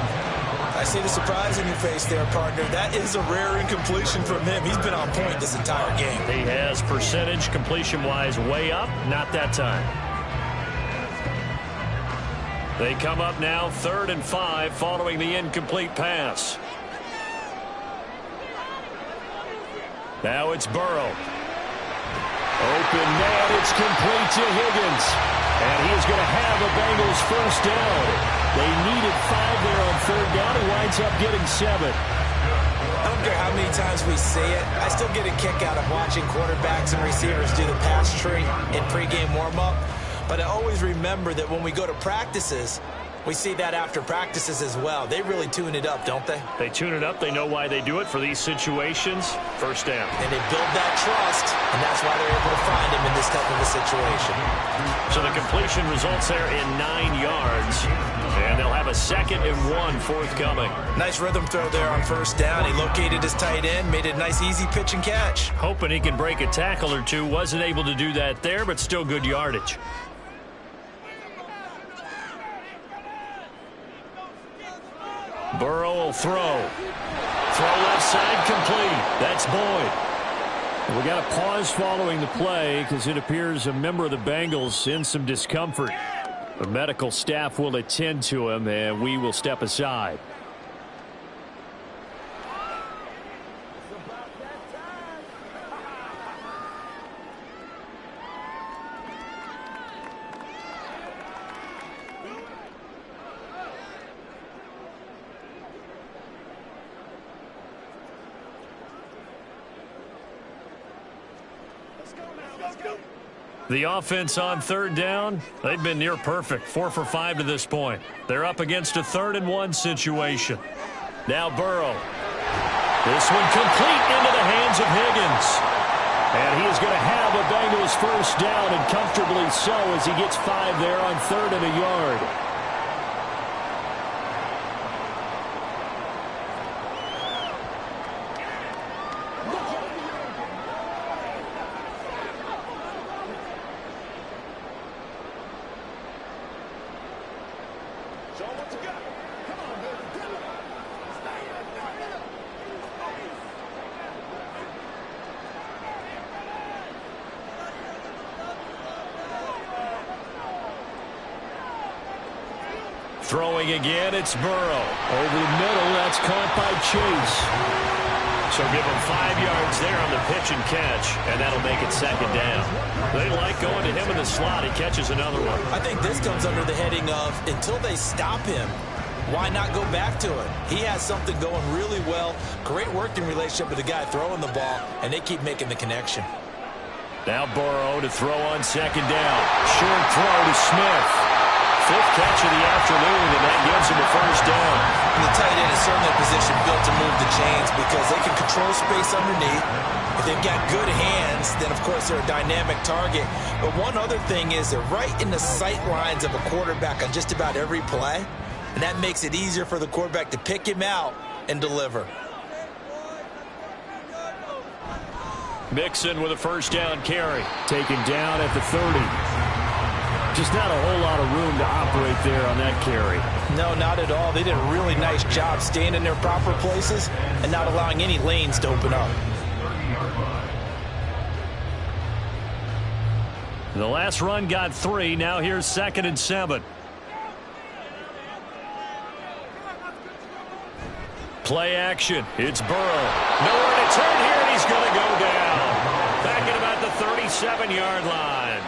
I see the surprise in your face there, partner. That is a rare incompletion from him. He's been on point this entire game. He has percentage completion-wise way up. Not that time. They come up now 3rd and 5 following the incomplete pass. Now it's Burrow. Open man, it's complete to Higgins. And he is going to have a Bengals 1st down. They needed 5 there on 3rd down. He winds up getting 7. I don't care how many times we say it. I still get a kick out of watching quarterbacks and receivers do the pass tree in pregame warm-up. But I always remember that when we go to practices, we see that after practices as well. They really tune it up, don't they? They tune it up. They know why they do it for these situations. 1st down. And they build that trust, and that's why they're able to find him in this type of a situation. So the completion results there in 9 yards. And they'll have a 2nd and 1 forthcoming. Nice rhythm throw there on 1st down. He located his tight end, made it a nice, easy pitch and catch. Hoping he can break a tackle or two. Wasn't able to do that there, but still good yardage. Burrow will throw. Throw left side complete. That's Boyd. We got a pause following the play because it appears a member of the Bengals in some discomfort. The medical staff will attend to him, and we will step aside. The offense on 3rd down, they've been near perfect. 4 for 5 to this point. They're up against a 3rd and 1 situation. Now Burrow. This one complete into the hands of Higgins. And he is going to have a Bengals 1st down, and comfortably so as he gets 5 there on 3rd and a yard. Throwing again, it's Burrow. Over the middle, that's caught by Chase. So give him 5 yards there on the pitch and catch, and that'll make it 2nd down. They like going to him in the slot. He catches another one. I think this comes under the heading of, until they stop him, why not go back to it? He has something going really well. Great working relationship with the guy throwing the ball, and they keep making the connection. Now Burrow to throw on 2nd down. Short throw to Smith. 5th catch of the afternoon, and that gives him a 1st down. And the tight end is certainly a position built to move the chains because they can control space underneath. If they've got good hands, then, of course, they're a dynamic target. But one other thing is they're right in the sight lines of a quarterback on just about every play, and that makes it easier for the quarterback to pick him out and deliver. Mixon with a 1st down carry. Taken down at the 30. Just not a whole lot of room to operate there on that carry. No, not at all. They did a really nice job staying in their proper places and not allowing any lanes to open up. The last run got 3. Now here's 2nd and 7. Play action. It's Burrow. Nowhere to turn here, and he's going to go down. Back at about the 37-yard line.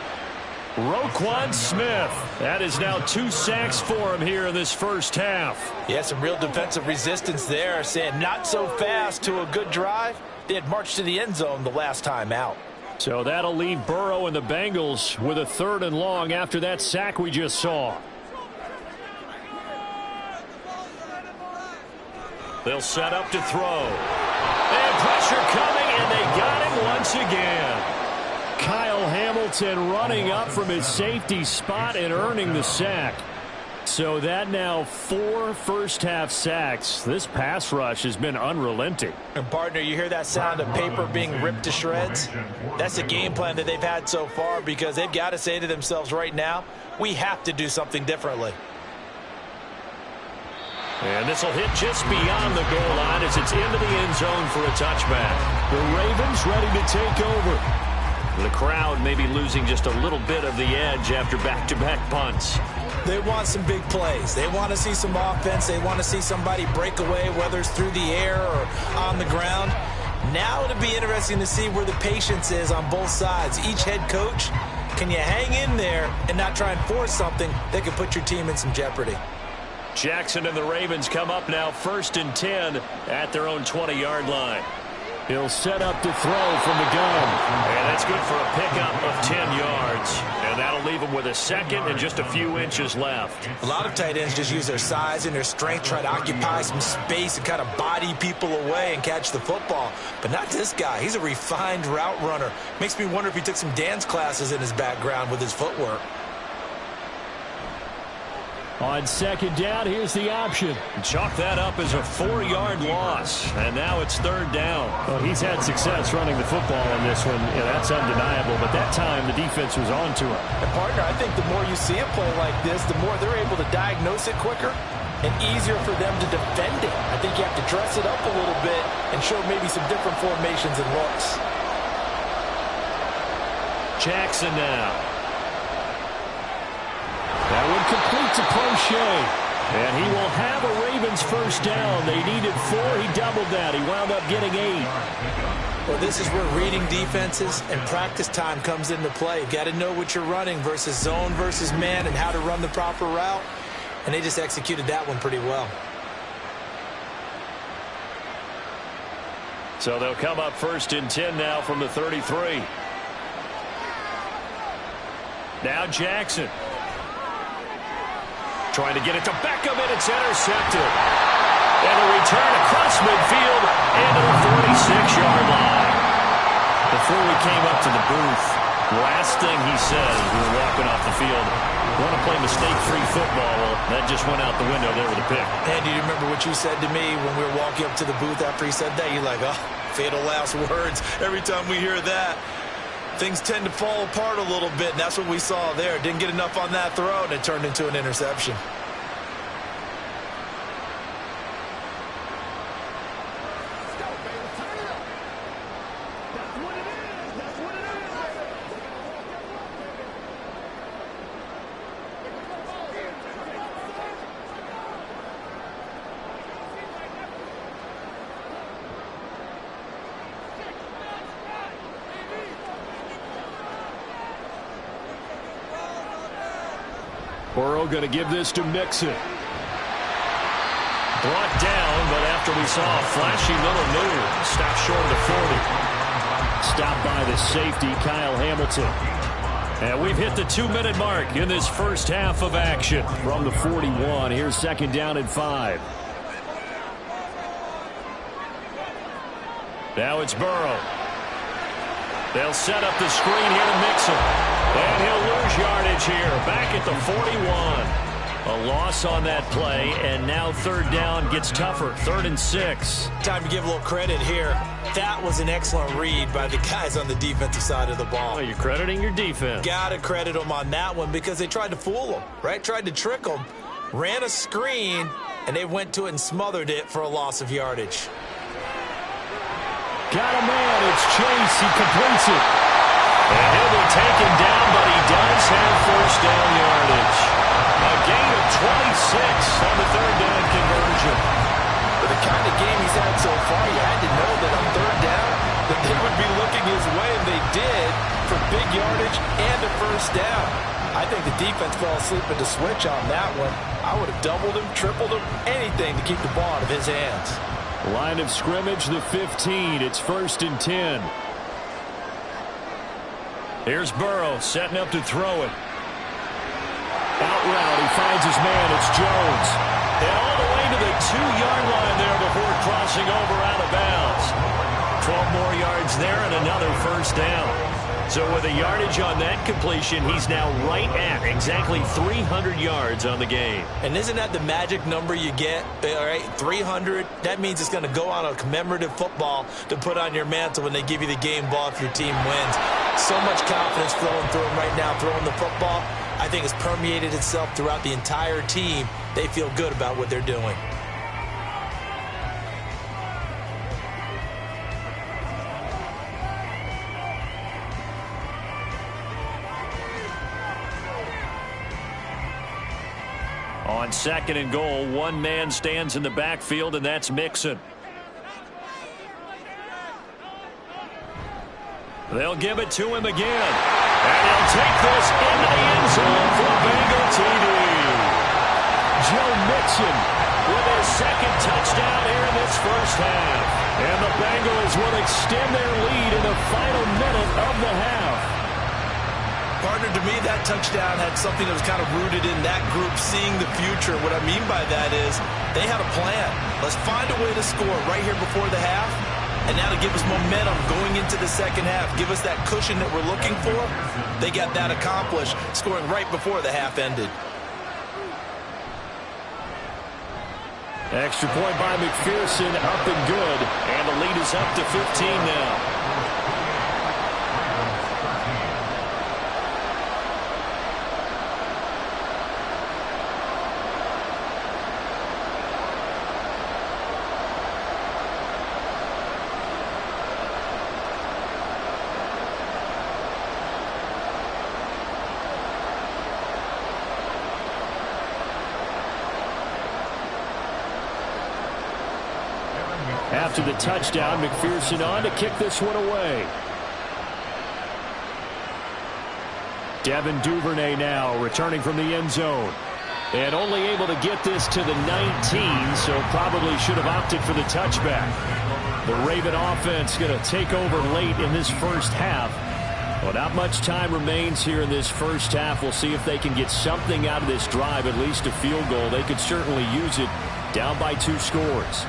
Roquan Smith. That is now 2 sacks for him here in this first half. Yeah, some real defensive resistance there, saying not so fast to a good drive. They had marched to the end zone the last time out. So that'll leave Burrow and the Bengals with a 3rd and long after that sack we just saw. They'll set up to throw. And pressure coming, and they got him once again. Kyle Hamilton running up from his safety spot and earning the sack. So that now 4 first-half sacks. This pass rush has been unrelenting. And, partner, you hear that sound of paper being ripped to shreds? That's the game plan that they've had so far because they've got to say to themselves right now, we have to do something differently. And this will hit just beyond the goal line as it's into the end zone for a touchback. The Ravens ready to take over. The crowd may be losing just a little bit of the edge after back-to-back punts. They want some big plays. They want to see some offense. They want to see somebody break away, whether it's through the air or on the ground. Now it'll be interesting to see where the patience is on both sides. Each head coach, can you hang in there and not try and force something that could put your team in some jeopardy? Jackson and the Ravens come up now 1st and 10 at their own 20-yard line. He'll set up to throw from the gun. And that's good for a pickup of 10 yards. And that'll leave him with a 2nd and just a few inches left. A lot of tight ends just use their size and their strength, try to occupy some space and kind of body people away and catch the football. But not this guy. He's a refined route runner. Makes me wonder if he took some dance classes in his background with his footwork. On 2nd down, here's the option. Chalk that up as a 4-yard loss. And now it's 3rd down. Well, he's had success running the football in this one. Yeah, that's undeniable. But that time, the defense was on to him. And, partner, I think the more you see a play like this, the more they're able to diagnose it quicker and easier for them to defend it. I think you have to dress it up a little bit and show maybe some different formations and looks. Jackson now. That would complete to Crochet. And he will have a Ravens first down. They needed 4. He doubled that. He wound up getting 8. Well, this is where reading defenses and practice time comes into play. You've got to know what you're running versus zone versus man and how to run the proper route. And they just executed that one pretty well. So they'll come up 1st and 10 now from the 33. Now Jackson. Trying to get it to Beckham, and it's intercepted. And a return across midfield into the 46-yard line. Before we came up to the booth, last thing he said as we were walking off the field, want to play mistake-free football. Well, that just went out the window there with a pick. And do you remember what you said to me when we were walking up to the booth after he said that? You're like, oh, fatal last words. Every time we hear that, things tend to fall apart a little bit, and that's what we saw there. Didn't get enough on that throw, and it turned into an interception. Burrow going to give this to Mixon. Brought down, but after we saw a flashy little move, stopped short of the 40. Stopped by the safety, Kyle Hamilton. And we've hit the 2-minute mark in this first half of action. From the 41, here's 2nd down and 5. Now it's Burrow. They'll set up the screen here to Mixon. And he'll lose yardage here, back at the 41. A loss on that play, and now third down gets tougher. 3rd and 6. Time to give a little credit here. That was an excellent read by the guys on the defensive side of the ball. Well, you're crediting your defense. Got to credit them on that one because they tried to fool them, right? Tried to trick them. Ran a screen, and they went to it and smothered it for a loss of yardage. Got a man. It's Chase. He completes it. And he'll be taken down, but he does have first down yardage. A gain of 26 on the third down conversion. With the kind of game he's had so far, you had to know that on third down that they would be looking his way, and they did, for big yardage and a first down. I think the defense fell asleep at the switch on that one. I would have doubled him, tripled him, anything to keep the ball out of his hands. Line of scrimmage, the 15. It's 1st and 10. Here's Burrow setting up to throw it. Out route, he finds his man. It's Jones. And all the way to the 2-yard line there before crossing over out of bounds. 12 more yards there and another first down. So with a yardage on that completion, he's now right at exactly 300 yards on the game. And isn't that the magic number you get? All right, 300. That means it's going to go on a commemorative football to put on your mantle when they give you the game ball if your team wins. So much confidence flowing through him right now, throwing the football. I think it's permeated itself throughout the entire team. They feel good about what they're doing. On 2nd and goal, one man stands in the backfield, and that's Mixon. They'll give it to him again. And he'll take this into the end zone for a Bengal TD. Joe Mixon With his 2nd touchdown here in this first half. And the Bengals will extend their lead in the final minute of the half. Partner, to me, that touchdown had something that was kind of rooted in that group seeing the future. What I mean by that is they had a plan. Let's find a way to score right here before the half. And now to give us momentum going into the second half, give us that cushion that we're looking for. They got that accomplished, scoring right before the half ended. Extra point by McPherson, up and good. And the lead is up to 15 now. After the touchdown, McPherson on to kick this one away. Devin Duvernay now returning from the end zone. And only able to get this to the 19, so probably should have opted for the touchback. The Raven offense going to take over late in this first half. Well, not much time remains here in this first half. We'll see if they can get something out of this drive, at least a field goal. They could certainly use it, down by 2 scores.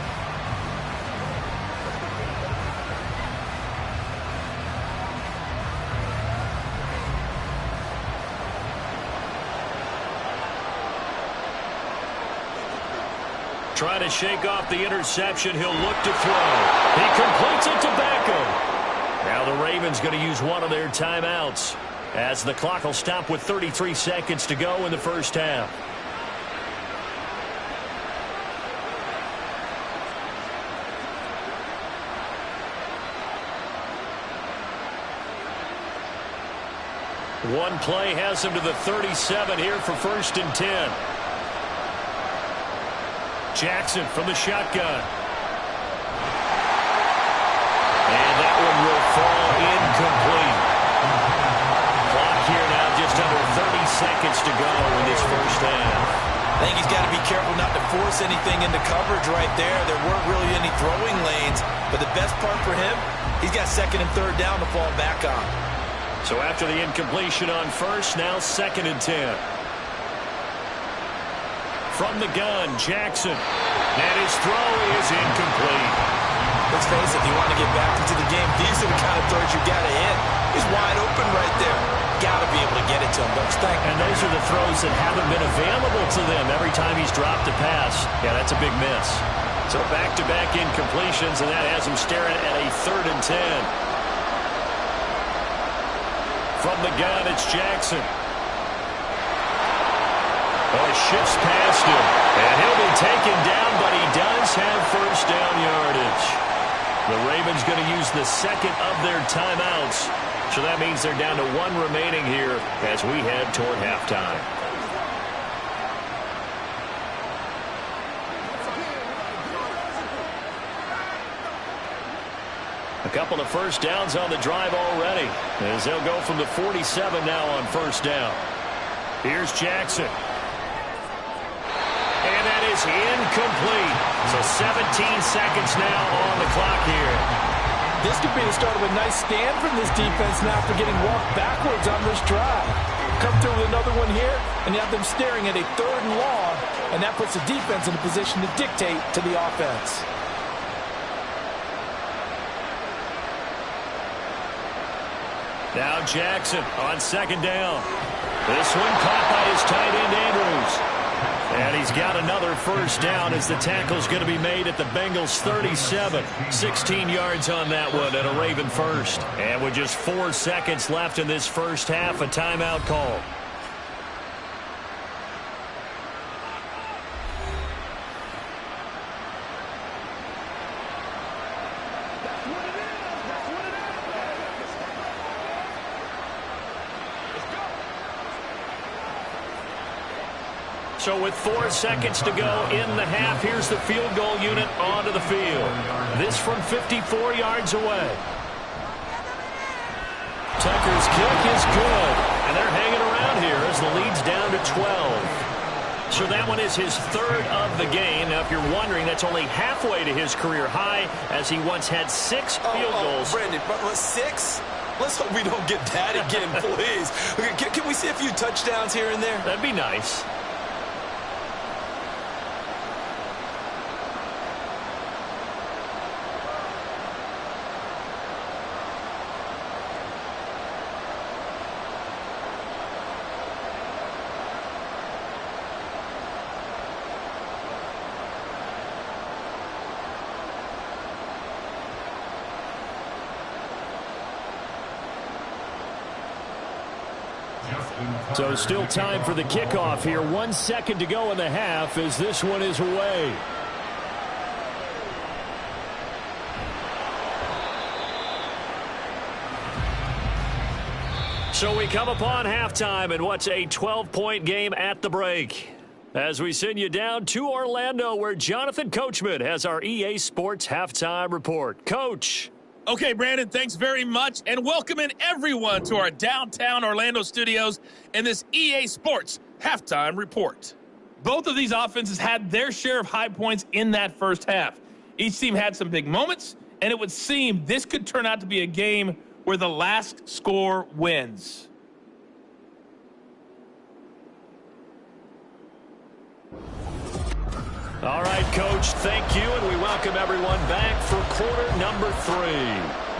Trying to shake off the interception. He'll look to throw. He completes it to Beckham. Now the Ravens going to use one of their timeouts as the clock will stop with 33 seconds to go in the first half. One play has him to the 37 here for 1st and 10. Jackson from the shotgun. And that one will fall incomplete. Clock here now just under 30 seconds to go in this first half. I think he's got to be careful not to force anything into coverage right there. There weren't really any throwing lanes, but the best part for him, he's got 2nd and 3rd down to fall back on. So after the incompletion on 1st, now 2nd and 10. From the gun, Jackson. And his throw is incomplete. Let's face it, if you want to get back into the game, these are the kind of throws you got to hit. He's wide open right there. got to be able to get it to him. Don't you think? And those are the throws that haven't been available to them every time he's dropped a pass. Yeah, that's a big miss. So back-to-back incompletions, and that has him staring at a 3rd and 10. From the gun, it's Jackson. Oh, shifts past him. And he'll be taken down, but he does have first down yardage. The Ravens going to use the second of their timeouts. So that means they're down to 1 remaining here as we head toward halftime. A couple of first downs on the drive already, as they'll go from the 47 now on first down. Here's Jackson. And that is incomplete. So 17 seconds now on the clock here. This could be the start of a nice stand from this defense now after getting walked backwards on this drive. Come through with another one here, and you have them staring at a 3rd and long, and that puts the defense in a position to dictate to the offense. Now Jackson on second down. This one caught by his tight end Andrews. And he's got another first down as the tackle's going to be made at the Bengals 37. 16 yards on that one and a Raven first. And with just 4 seconds left in this first half, a timeout call. So with 4 seconds to go in the half, here's the field goal unit onto the field. This from 54 yards away. Tucker's kick is good. And they're hanging around here as the lead's down to 12. So that one is his 3rd of the game. Now, if you're wondering, that's only halfway to his career high, as he once had 6 field goals. Brandon, but 6? Let's hope we don't get that again, please. Can we see a few touchdowns here and there? That'd be nice. So still time for the kickoff here. 1 second to go in the half as this one is away. So we come upon halftime in what's a 12-point game at the break. As we send you down to Orlando, where Jonathan Coachman has our EA Sports Halftime Report. Coach. Okay, Brandon, thanks very much, and welcome in everyone to our downtown Orlando studios and this EA Sports Halftime Report. Both of these offenses had their share of high points in that first half. Each team had some big moments, and it would seem this could turn out to be a game where the last score wins. All right, Coach, thank you, and we welcome everyone back for quarter number 3.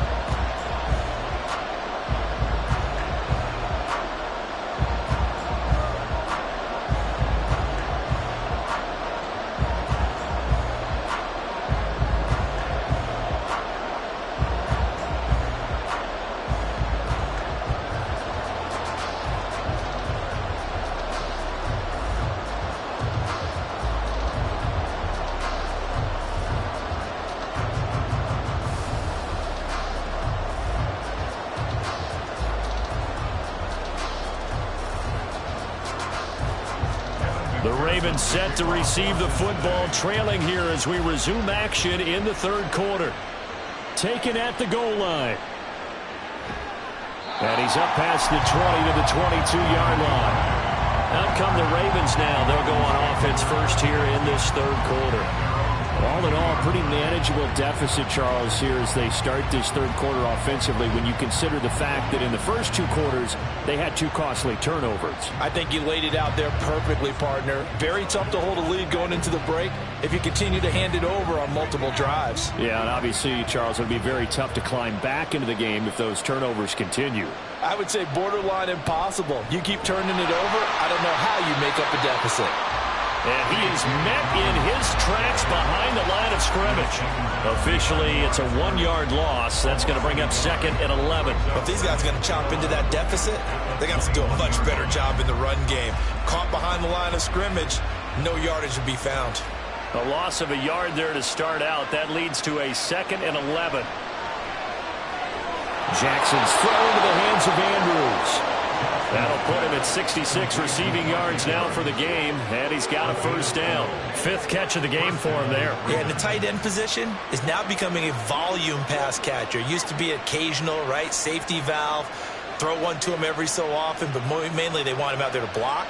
The Ravens set to receive the football, trailing here as we resume action in the third quarter. Taken at the goal line. And he's up past the 20 to the 22-yard line. Out come the Ravens now. They'll go on offense first here in this third quarter. All in all, pretty manageable deficit, Charles, here as they start this third quarter offensively when you consider the fact that in the first two quarters, they had 2 costly turnovers. I think you laid it out there perfectly, partner. Very tough to hold a lead going into the break if you continue to hand it over on multiple drives. Yeah, and obviously, Charles, it would be very tough to climb back into the game if those turnovers continue. I would say borderline impossible. You keep turning it over, I don't know how you make up a deficit. And he is met in his tracks behind the line of scrimmage. Officially, it's a 1-yard loss. That's going to bring up 2nd and 11. If these guys are going to chomp into that deficit, they're going to have to do a much better job in the run game. Caught behind the line of scrimmage, no yardage to be found. A loss of a yard there to start out. That leads to a 2nd and 11. Jackson's throw into the hands of Andrews. That'll put him at 66 receiving yards now for the game, and he's got a first down. 5th catch of the game for him there. Yeah, and the tight end position is now becoming a volume pass catcher. Used to be occasional, right? Safety valve, throw one to him every so often, but mainly they want him out there to block.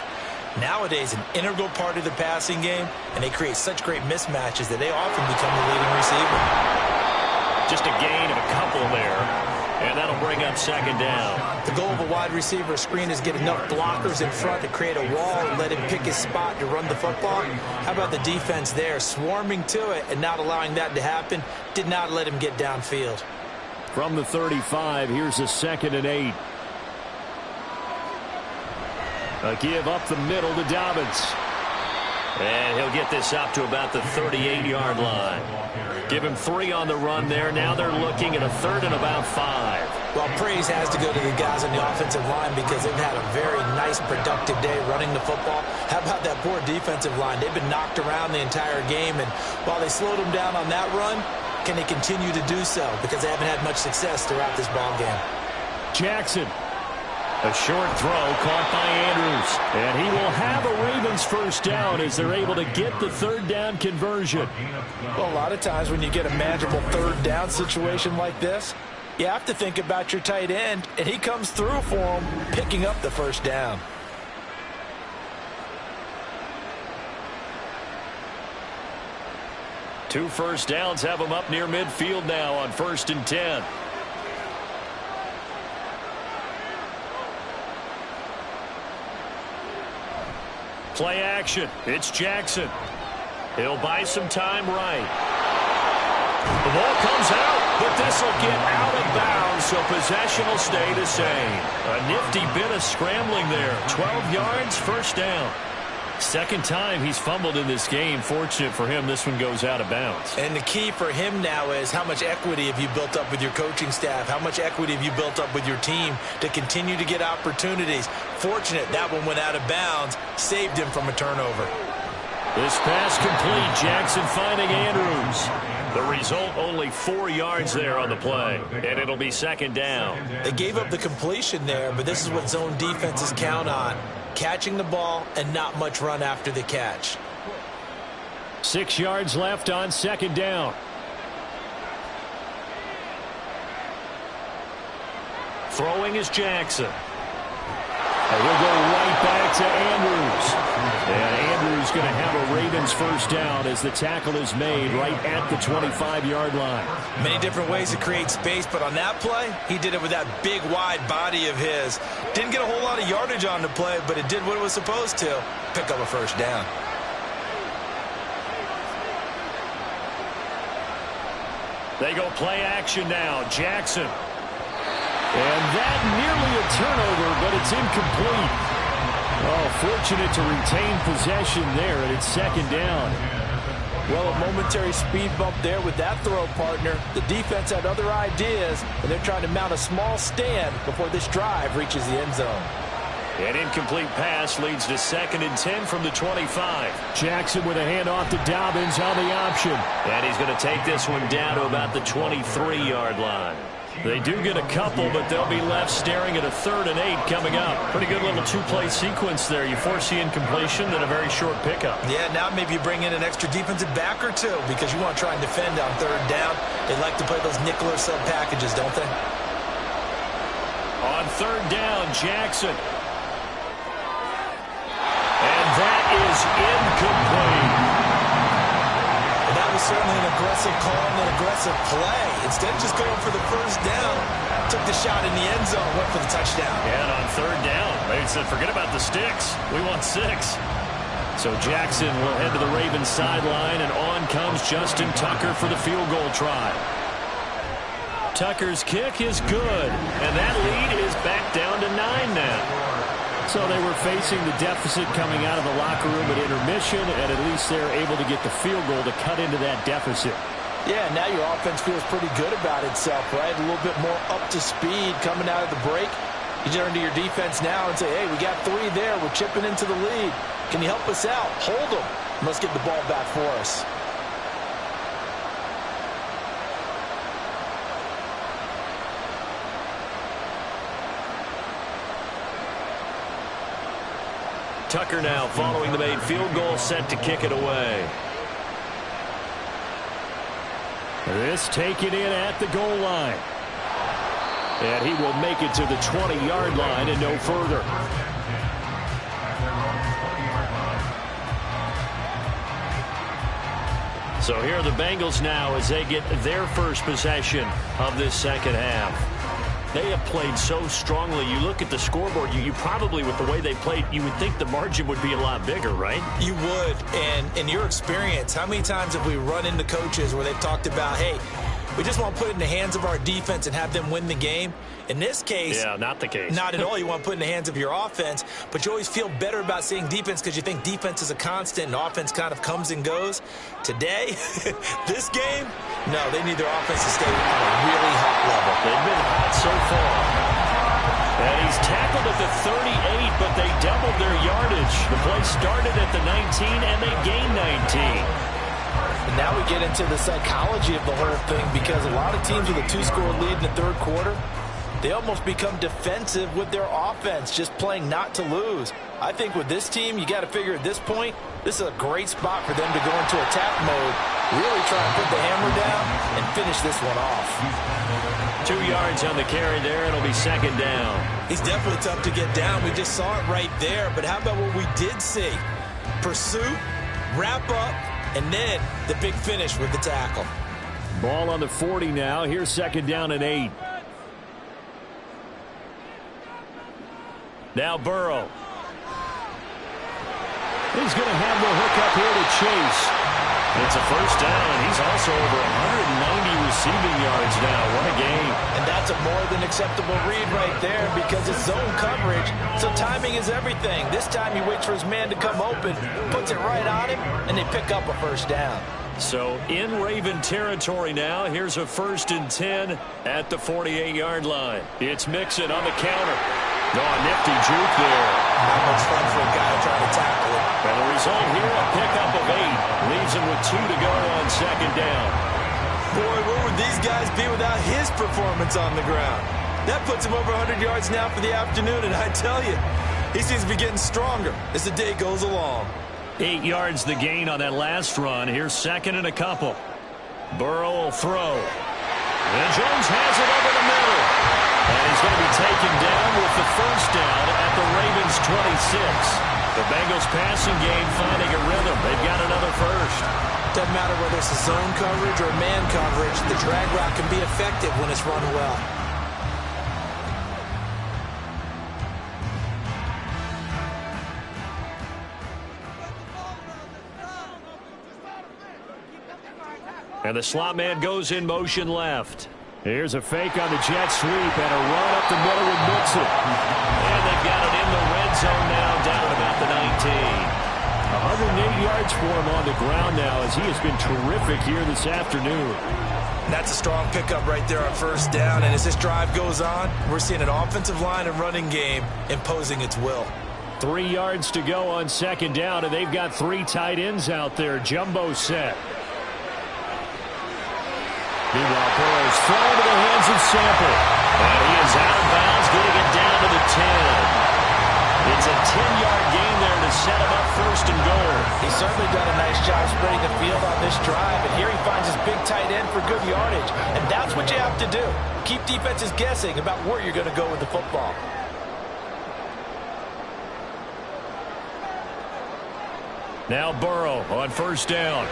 Nowadays, an integral part of the passing game, and they create such great mismatches that they often become the leading receiver. Just a gain of a couple there. And that'll bring up 2nd down. The goal of a wide receiver screen is get enough blockers in front to create a wall and let him pick his spot to run the football. How about the defense there, swarming to it and not allowing that to happen? Did not let him get downfield. From the 35, here's a 2nd and 8. A give up the middle to Dobbins. And he'll get this up to about the 38-yard line. Give him 3 on the run there. Now they're looking at a 3rd and about 5. Well, praise has to go to the guys on the offensive line because they've had a very nice, productive day running the football. How about that poor defensive line? They've been knocked around the entire game, and while they slowed them down on that run, can they continue to do so? Because they haven't had much success throughout this ball game. Jackson. A short throw caught by Andrews. And he will have a Ravens first down as they're able to get the 3rd down conversion. Well, a lot of times when you get a manageable 3rd down situation like this, you have to think about your tight end, and he comes through for him, picking up the first down. Two first downs have him up near midfield now on 1st and 10. Play action. It's Jackson. He'll buy some time right. The ball comes out, but this will get out of bounds, so possession will stay the same. A nifty bit of scrambling there. 12 yards, first down. 2nd time he's fumbled in this game. Fortunate for him, this one goes out of bounds. And the key for him now is how much equity have you built up with your coaching staff? How much equity have you built up with your team to continue to get opportunities? Fortunate that one went out of bounds, saved him from a turnover. This pass complete. Jackson finding Andrews. The result, only 4 yards there on the play, and it'll be 2nd down. They gave up the completion there, but this is what zone defenses count on. Catching the ball and not much run after the catch. 6 yards left on 2nd down. Throwing is Jackson. And he'll go right back to Andrews. And Andrews going to have a Ravens first down as the tackle is made right at the 25-yard line. Many different ways to create space, but on that play, he did it with that big, wide body of his. Didn't get a whole lot of yardage on the play, but it did what it was supposed to. Pick up a first down. They go play action now. Jackson. And that nearly a turnover, but it's incomplete. Oh, fortunate to retain possession there, and it's 2nd down. Well, a momentary speed bump there with that throw, partner. The defense had other ideas, and they're trying to mount a small stand before this drive reaches the end zone. An incomplete pass leads to 2nd and 10 from the 25. Jackson with a handoff to Dobbins on the option. And he's going to take this one down to about the 23-yard line. They do get a couple, but they'll be left staring at a 3rd and 8 coming up. Pretty good little 2-play sequence there. You force the incompletion, then a very short pickup. Yeah, now maybe you bring in an extra defensive back or two because you want to try and defend on 3rd down. They like to play those nickel or sub packages, don't they? On 3rd down, Jackson. And that is incomplete. And that was certainly an aggressive call and an aggressive play. Instead of just going for the first down, took the shot in the end zone, went for the touchdown. Yeah, and on third down, they said, forget about the sticks. We want 6. So Jackson will head to the Ravens sideline, and on comes Justin Tucker for the field goal try. Tucker's kick is good, and that lead is back down to 9 now. So they were facing the deficit coming out of the locker room at intermission, and at least they're able to get the field goal to cut into that deficit. Yeah, now your offense feels pretty good about itself, right? A little bit more up to speed coming out of the break. You turn to your defense now and say, hey, we got 3 there. We're chipping into the lead. Can you help us out? Hold them. Let's get the ball back for us. Tucker now following the made field goal, set to kick it away. This taken in at the goal line. And he will make it to the 20-yard line and no further. So here are the Bengals now as they get their first possession of this second half. They have played so strongly. You look at the scoreboard, you probably, with the way they played, you would think the margin would be a lot bigger, right? You would. And in your experience, how many times have we run into coaches where they've talked about, hey, we just want to put it in the hands of our defense and have them win the game? In this case, yeah, not the case. Not at all. You want to put it in the hands of your offense, but you always feel better about seeing defense because you think defense is a constant and offense kind of comes and goes. Today, this game, no, they need their offense to stay on a really hot level. They've been hot so far. And he's tackled at the 38, but they doubled their yardage. The play started at the 19, and they gained 19. And now we get into the psychology of the whole thing because a lot of teams with a 2-score lead in the third quarter, they almost become defensive with their offense, just playing not to lose. I think with this team, you got to figure at this point, this is a great spot for them to go into attack mode, really try and put the hammer down and finish this one off. 2 yards on the carry there. It'll be second down. He's definitely tough to get down. We just saw it right there. But how about what we did see? Pursuit, wrap up, and then the big finish with the tackle. Ball on the 40 now. Here's second down and 8. Now Burrow. He's going to have the hook up here to Chase. It's a first down. He's also over 190 receiving yards now. What a game. And that's a more than acceptable read right there because it's zone coverage, so timing is everything. This time he waits for his man to come open, puts it right on him, and they pick up a first down. So in Raven territory now. Here's a 1st and 10 at the 48-yard line. It's Mixon on the counter. No, a nifty juke there. Not much fun for a guy trying to tackle it. And the result here, a pickup of 8. Leaves him with 2 to go on second down. Boy, where would these guys be without his performance on the ground? That puts him over 100 yards now for the afternoon, and I tell you, he seems to be getting stronger as the day goes along. 8 yards the gain on that last run. Here's second and a couple. Burrow will throw. And Jones has it over the middle. And he's going to be taken down with the first down at the Ravens' 26. The Bengals passing game finding a rhythm. They've got another first. Doesn't matter whether it's a zone coverage or man coverage, the drag route can be effective when it's run well. And the slot man goes in motion left. Here's a fake on the jet sweep and a run up the middle with Mixon. And they've got it in the red zone now, down at about the 19. 180 yards for him on the ground now as he has been terrific here this afternoon. That's a strong pickup right there on first down. And as this drive goes on, we're seeing an offensive line and running game imposing its will. 3 yards to go on second down, and they've got 3 tight ends out there. Jumbo set. Meanwhile, Burrow's thrown to the hands of Sample. And he is out of bounds, getting it down to the 10. It's a 10-yard gain there to set him up first and goal. He's certainly done a nice job spreading the field on this drive, and here he finds his big tight end for good yardage. And that's what you have to do. Keep defenses guessing about where you're going to go with the football. Now Burrow on first down.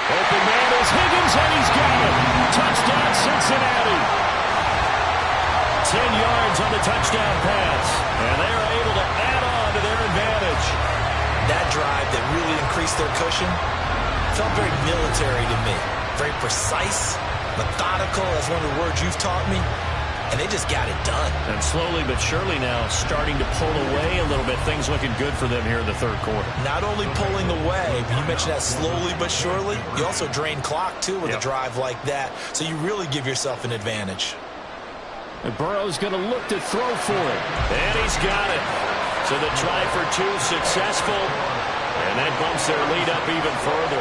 Open man is Higgins, and he's got it. Touchdown, Cincinnati. 10 yards on the touchdown pass, and they're able to add on to their advantage. That drive that really increased their cushion felt very military to me. Very precise, methodical, that's one of the words you've taught me. And they just got it done. And slowly but surely now starting to pull away a little bit. Things looking good for them here in the third quarter. Not only pulling away, but you mentioned that slowly but surely. You also drain clock, too, with a drive like that. So you really give yourself an advantage. And Burrow's going to look to throw for it. And he's got it. So the try for two successful. And that bumps their lead up even further.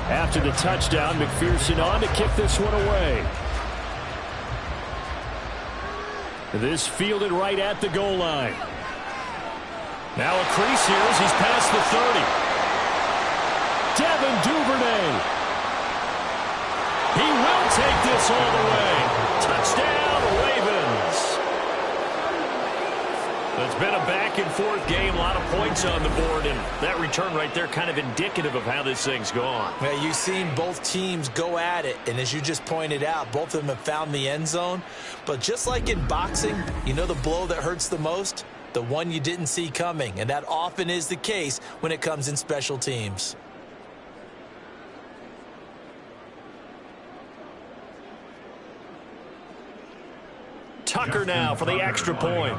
After the touchdown, McPherson on to kick this one away. This fielded right at the goal line. Now a crease here as he's past the 30. Devin Duvernay. He will take this all the way. Touchdown, Ravens. It's been a back-and-forth game, a lot of points on the board, and that return right there kind of indicative of how this thing's gone. Yeah, you've seen both teams go at it, and as you just pointed out, both of them have found the end zone. But just like in boxing, you know the blow that hurts the most? The one you didn't see coming, and that often is the case when it comes in special teams. Tucker now for the extra point.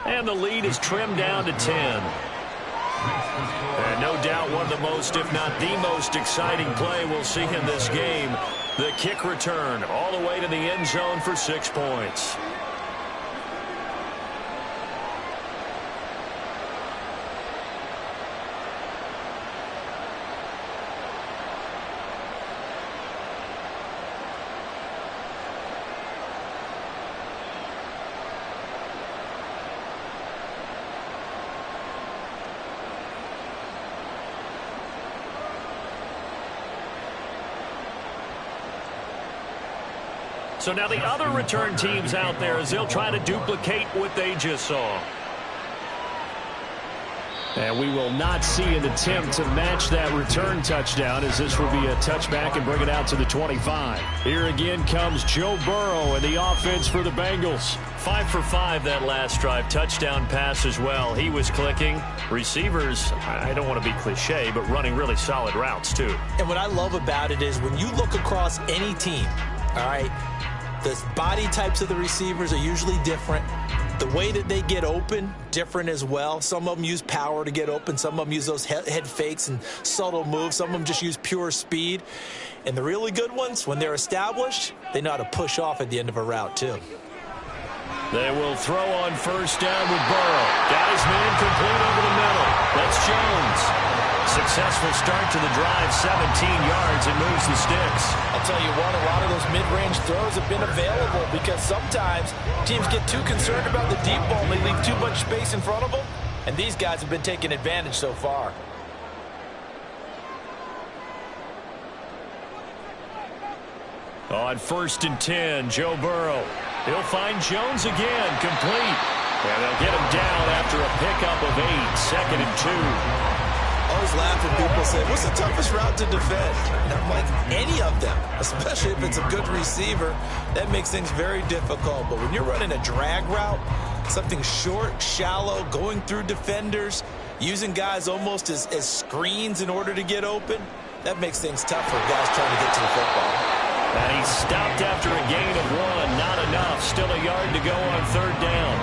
And the lead is trimmed down to 10. And no doubt one of the most, if not the most exciting play we'll see in this game. The kick return all the way to the end zone for 6 points. So now the other return teams out there as they'll try to duplicate what they just saw. And we will not see an attempt to match that return touchdown as this will be a touchback and bring it out to the 25. Here again comes Joe Burrow and the offense for the Bengals. 5 for 5 that last drive. Touchdown pass as well. He was clicking. Receivers, I don't want to be cliche, but running really solid routes too. And what I love about it is when you look across any team, all right, the body types of the receivers are usually different. The way that they get open, different as well. Some of them use power to get open. Some of them use those head fakes and subtle moves. Some of them just use pure speed. And the really good ones, when they're established, they know how to push off at the end of a route, too. They will throw on first down with Burrow. Got his man complete over the middle. That's Jones. Successful start to the drive, 17 yards, and moves the sticks. I'll tell you what, a lot of those mid-range throws have been available because sometimes teams get too concerned about the deep ball and they leave too much space in front of them, and these guys have been taking advantage so far. On 1st and 10, Joe Burrow. He'll find Jones again, complete. And they'll get him down after a pickup of 8, 2nd and 2. I always laugh when people say, what's the toughest route to defend? And I'm like, any of them, especially if it's a good receiver. That makes things very difficult. But when you're running a drag route, something short, shallow, going through defenders, using guys almost as screens in order to get open, that makes things tough for guys trying to get to the football. And he stopped after a gain of 1. Not enough. Still a yard to go on 3rd down.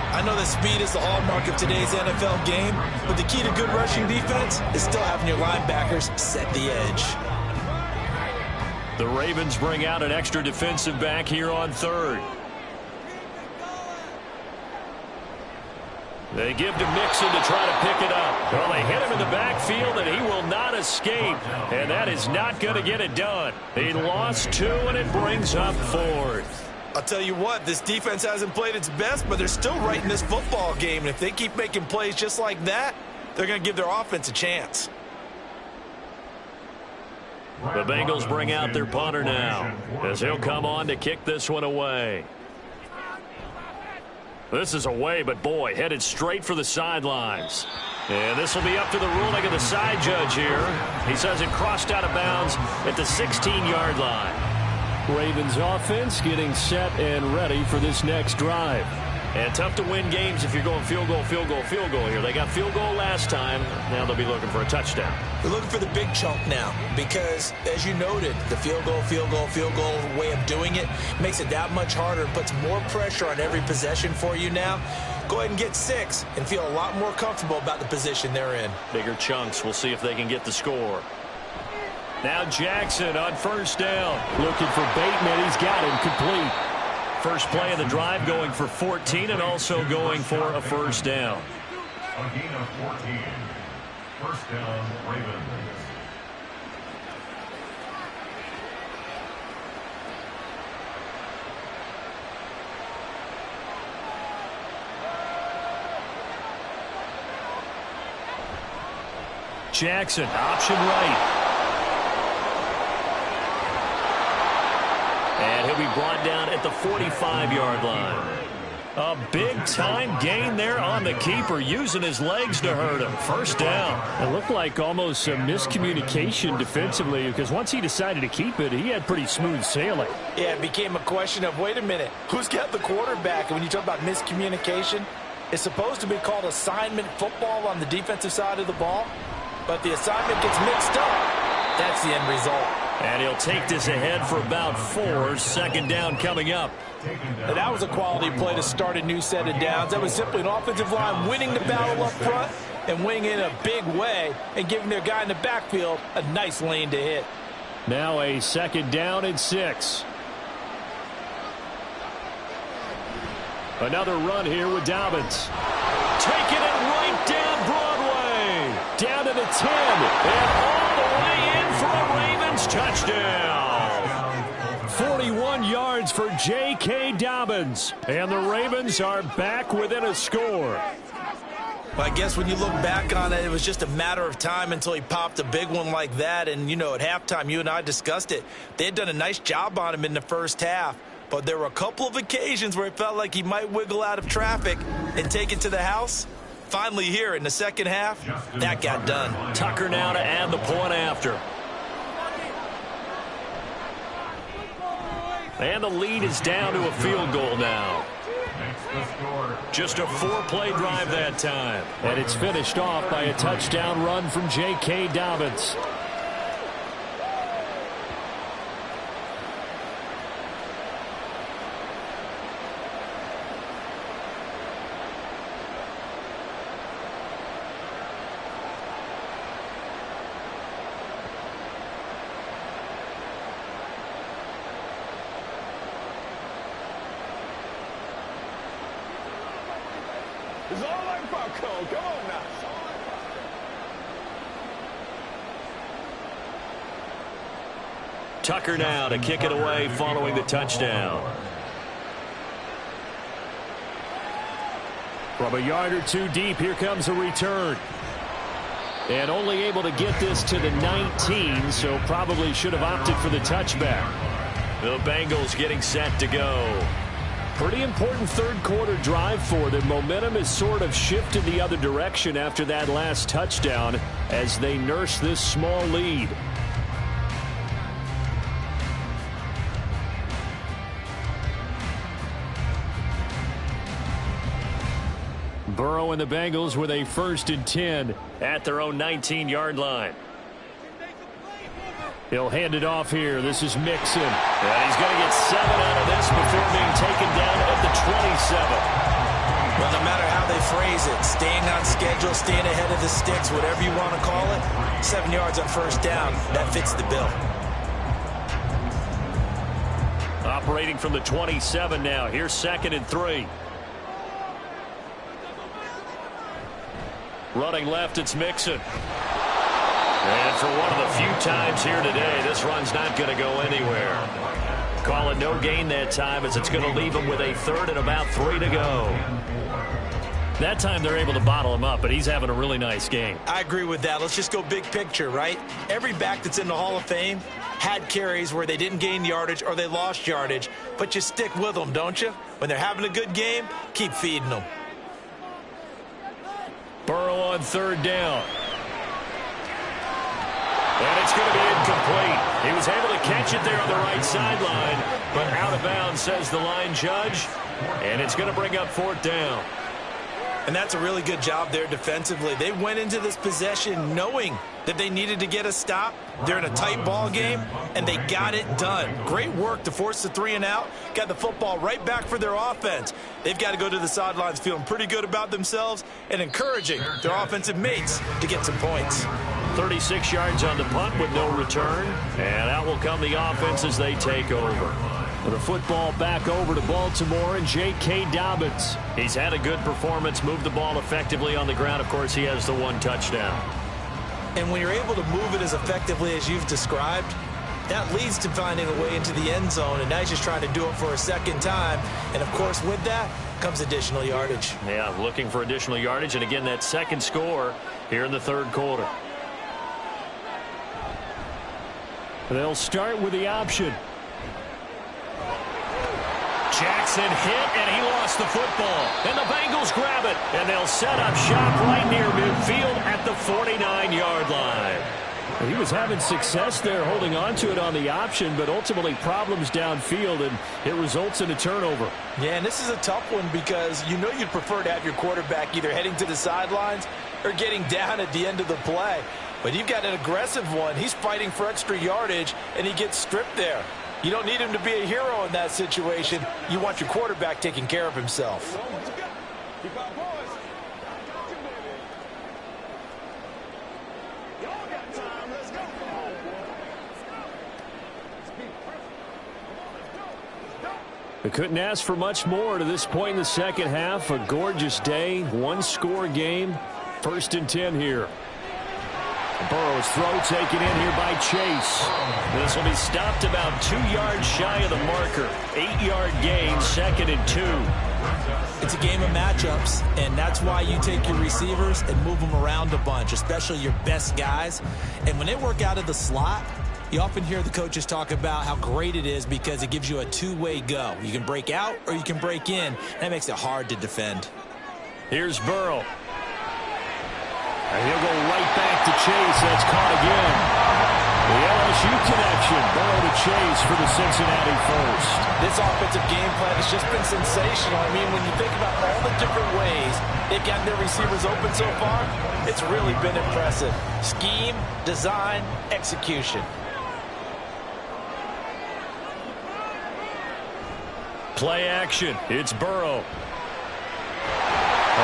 I know that speed is the hallmark of today's NFL game, but the key to good rushing defense is still having your linebackers set the edge. The Ravens bring out an extra defensive back here on third. They give to Mixon to try to pick it up. Well, they hit him in the backfield, and he will not escape. And that is not going to get it done. He lost 2, and it brings up 4th. I'll tell you what, this defense hasn't played its best, but they're still right in this football game. And if they keep making plays just like that, they're going to give their offense a chance. The Bengals bring out their punter now, as he'll come on to kick this one away. This is away, but boy, headed straight for the sidelines. And this will be up to the ruling of the side judge here. He says it crossed out of bounds at the 16-yard line. Ravens offense getting set and ready for this next drive. And tough to win games if you're going field goal, field goal, field goal here. They got field goal last time. Now they'll be looking for a touchdown. They're looking for the big chunk now because, as you noted, the field goal way of doing it makes it that much harder and puts more pressure on every possession for you now. Go ahead and get 6 and feel a lot more comfortable about the position they're in. Bigger chunks. We'll see if they can get the score. Now Jackson on first down. Looking for Bateman. He's got him complete. First play of the drive going for 14 and also going for a first down. A gain of 14. First down, Ravens. Jackson, option right. And he'll be brought down at the 45-yard line. A big-time gain there on the keeper, using his legs to hurt him. First down. It looked like almost a miscommunication defensively because once he decided to keep it, he had pretty smooth sailing. Yeah, it became a question of, wait a minute, who's got the quarterback? And when you talk about miscommunication, it's supposed to be called assignment football on the defensive side of the ball, but the assignment gets mixed up. That's the end result. And he'll take this ahead for about 4. Second down coming up. And that was a quality play to start a new set of downs. That was simply an offensive line winning the battle up front and winning in a big way and giving their guy in the backfield a nice lane to hit. Now a second down and 6. Another run here with Dobbins. Taking it right down Broadway. Down to the 10. And all the way in for a Ravens touchdown. 41 yards for J.K. Dobbins. And the Ravens are back within a score. Well, I guess when you look back on it, it was just a matter of time until he popped a big one like that. And, you know, at halftime, you and I discussed it. They had done a nice job on him in the first half. But there were a couple of occasions where it felt like he might wiggle out of traffic and take it to the house. Finally here in the second half, that got done. Tucker now to add the point after. And the lead is down to a field goal now. Just a 4-play drive that time. And it's finished off by a touchdown run from J.K. Dobbins. It's all like popcorn. Come on now. Tucker now to kick it away following the touchdown. From a yard or two deep, here comes a return. And only able to get this to the 19, so probably should have opted for the touchback. The Bengals getting set to go. Pretty important third-quarter drive for them. Momentum has sort of shifted the other direction after that last touchdown as they nurse this small lead. Burrow and the Bengals with a 1st and 10 at their own 19-yard line. He'll hand it off here. This is Mixon. And he's going to get 7 out of this before being taken down at the 27. Well, no matter how they phrase it, staying on schedule, staying ahead of the sticks, whatever you want to call it, 7 yards on first down, that fits the bill. Operating from the 27 now. Here's 2nd and 3. Running left, it's Mixon. And for one of the few times here today, this run's not going to go anywhere. Call it no gain that time, as it's going to leave him with a 3rd and about 3 to go. That time they're able to bottle him up, but he's having a really nice game. I agree with that. Let's just go big picture, right? Every back that's in the Hall of Fame had carries where they didn't gain yardage or they lost yardage, but you stick with them, don't you? When they're having a good game, keep feeding them. Burrow on 3rd down. And it's going to be incomplete. He was able to catch it there on the right sideline, but out of bounds, says the line judge. And it's going to bring up 4th down. And that's a really good job there defensively. They went into this possession knowing that they needed to get a stop. They're in a tight ball game, and they got it done. Great work to force the 3 and out. Got the football right back for their offense. They've got to go to the sidelines feeling pretty good about themselves and encouraging their offensive mates to get some points. 36 yards on the punt with no return. And out will come the offense as they take over. The football back over to Baltimore and J.K. Dobbins. He's had a good performance, moved the ball effectively on the ground. Of course, he has the 1 touchdown. And when you're able to move it as effectively as you've described, that leads to finding a way into the end zone, and now he's just trying to do it for a 2nd time. And, of course, with that comes additional yardage. Yeah, looking for additional yardage, and again, that 2nd score here in the 3rd quarter. They'll start with the option. Jackson hit, and he lost the football. And the Bengals grab it, and they'll set up shop right near midfield at the 49-yard line. He was having success there holding on to it on the option, but ultimately problems downfield, and it results in a turnover. Yeah, and this is a tough one because you know you'd prefer to have your quarterback either heading to the sidelines or getting down at the end of the play. But you've got an aggressive one. He's fighting for extra yardage, and he gets stripped there. You don't need him to be a hero in that situation. You want your quarterback taking care of himself. They couldn't ask for much more to this point in the 2nd half. A gorgeous day, 1-score game. 1st and 10 here. Burrow's throw taken in here by Chase. This will be stopped about 2 yards shy of the marker. 8-yard gain, 2nd and 2. It's a game of matchups, and that's why you take your receivers and move them around a bunch, especially your best guys. And when they work out of the slot, you often hear the coaches talk about how great it is because it gives you a 2-way go. You can break out or you can break in. That makes it hard to defend. Here's Burrow. And he'll go right back to Chase. That's caught again. The LSU connection. Burrow to Chase for the Cincinnati first. This offensive game plan has just been sensational. I mean, when you think about all the different ways they've gotten their receivers open so far, it's really been impressive. Scheme, design, execution. Play action. It's Burrow.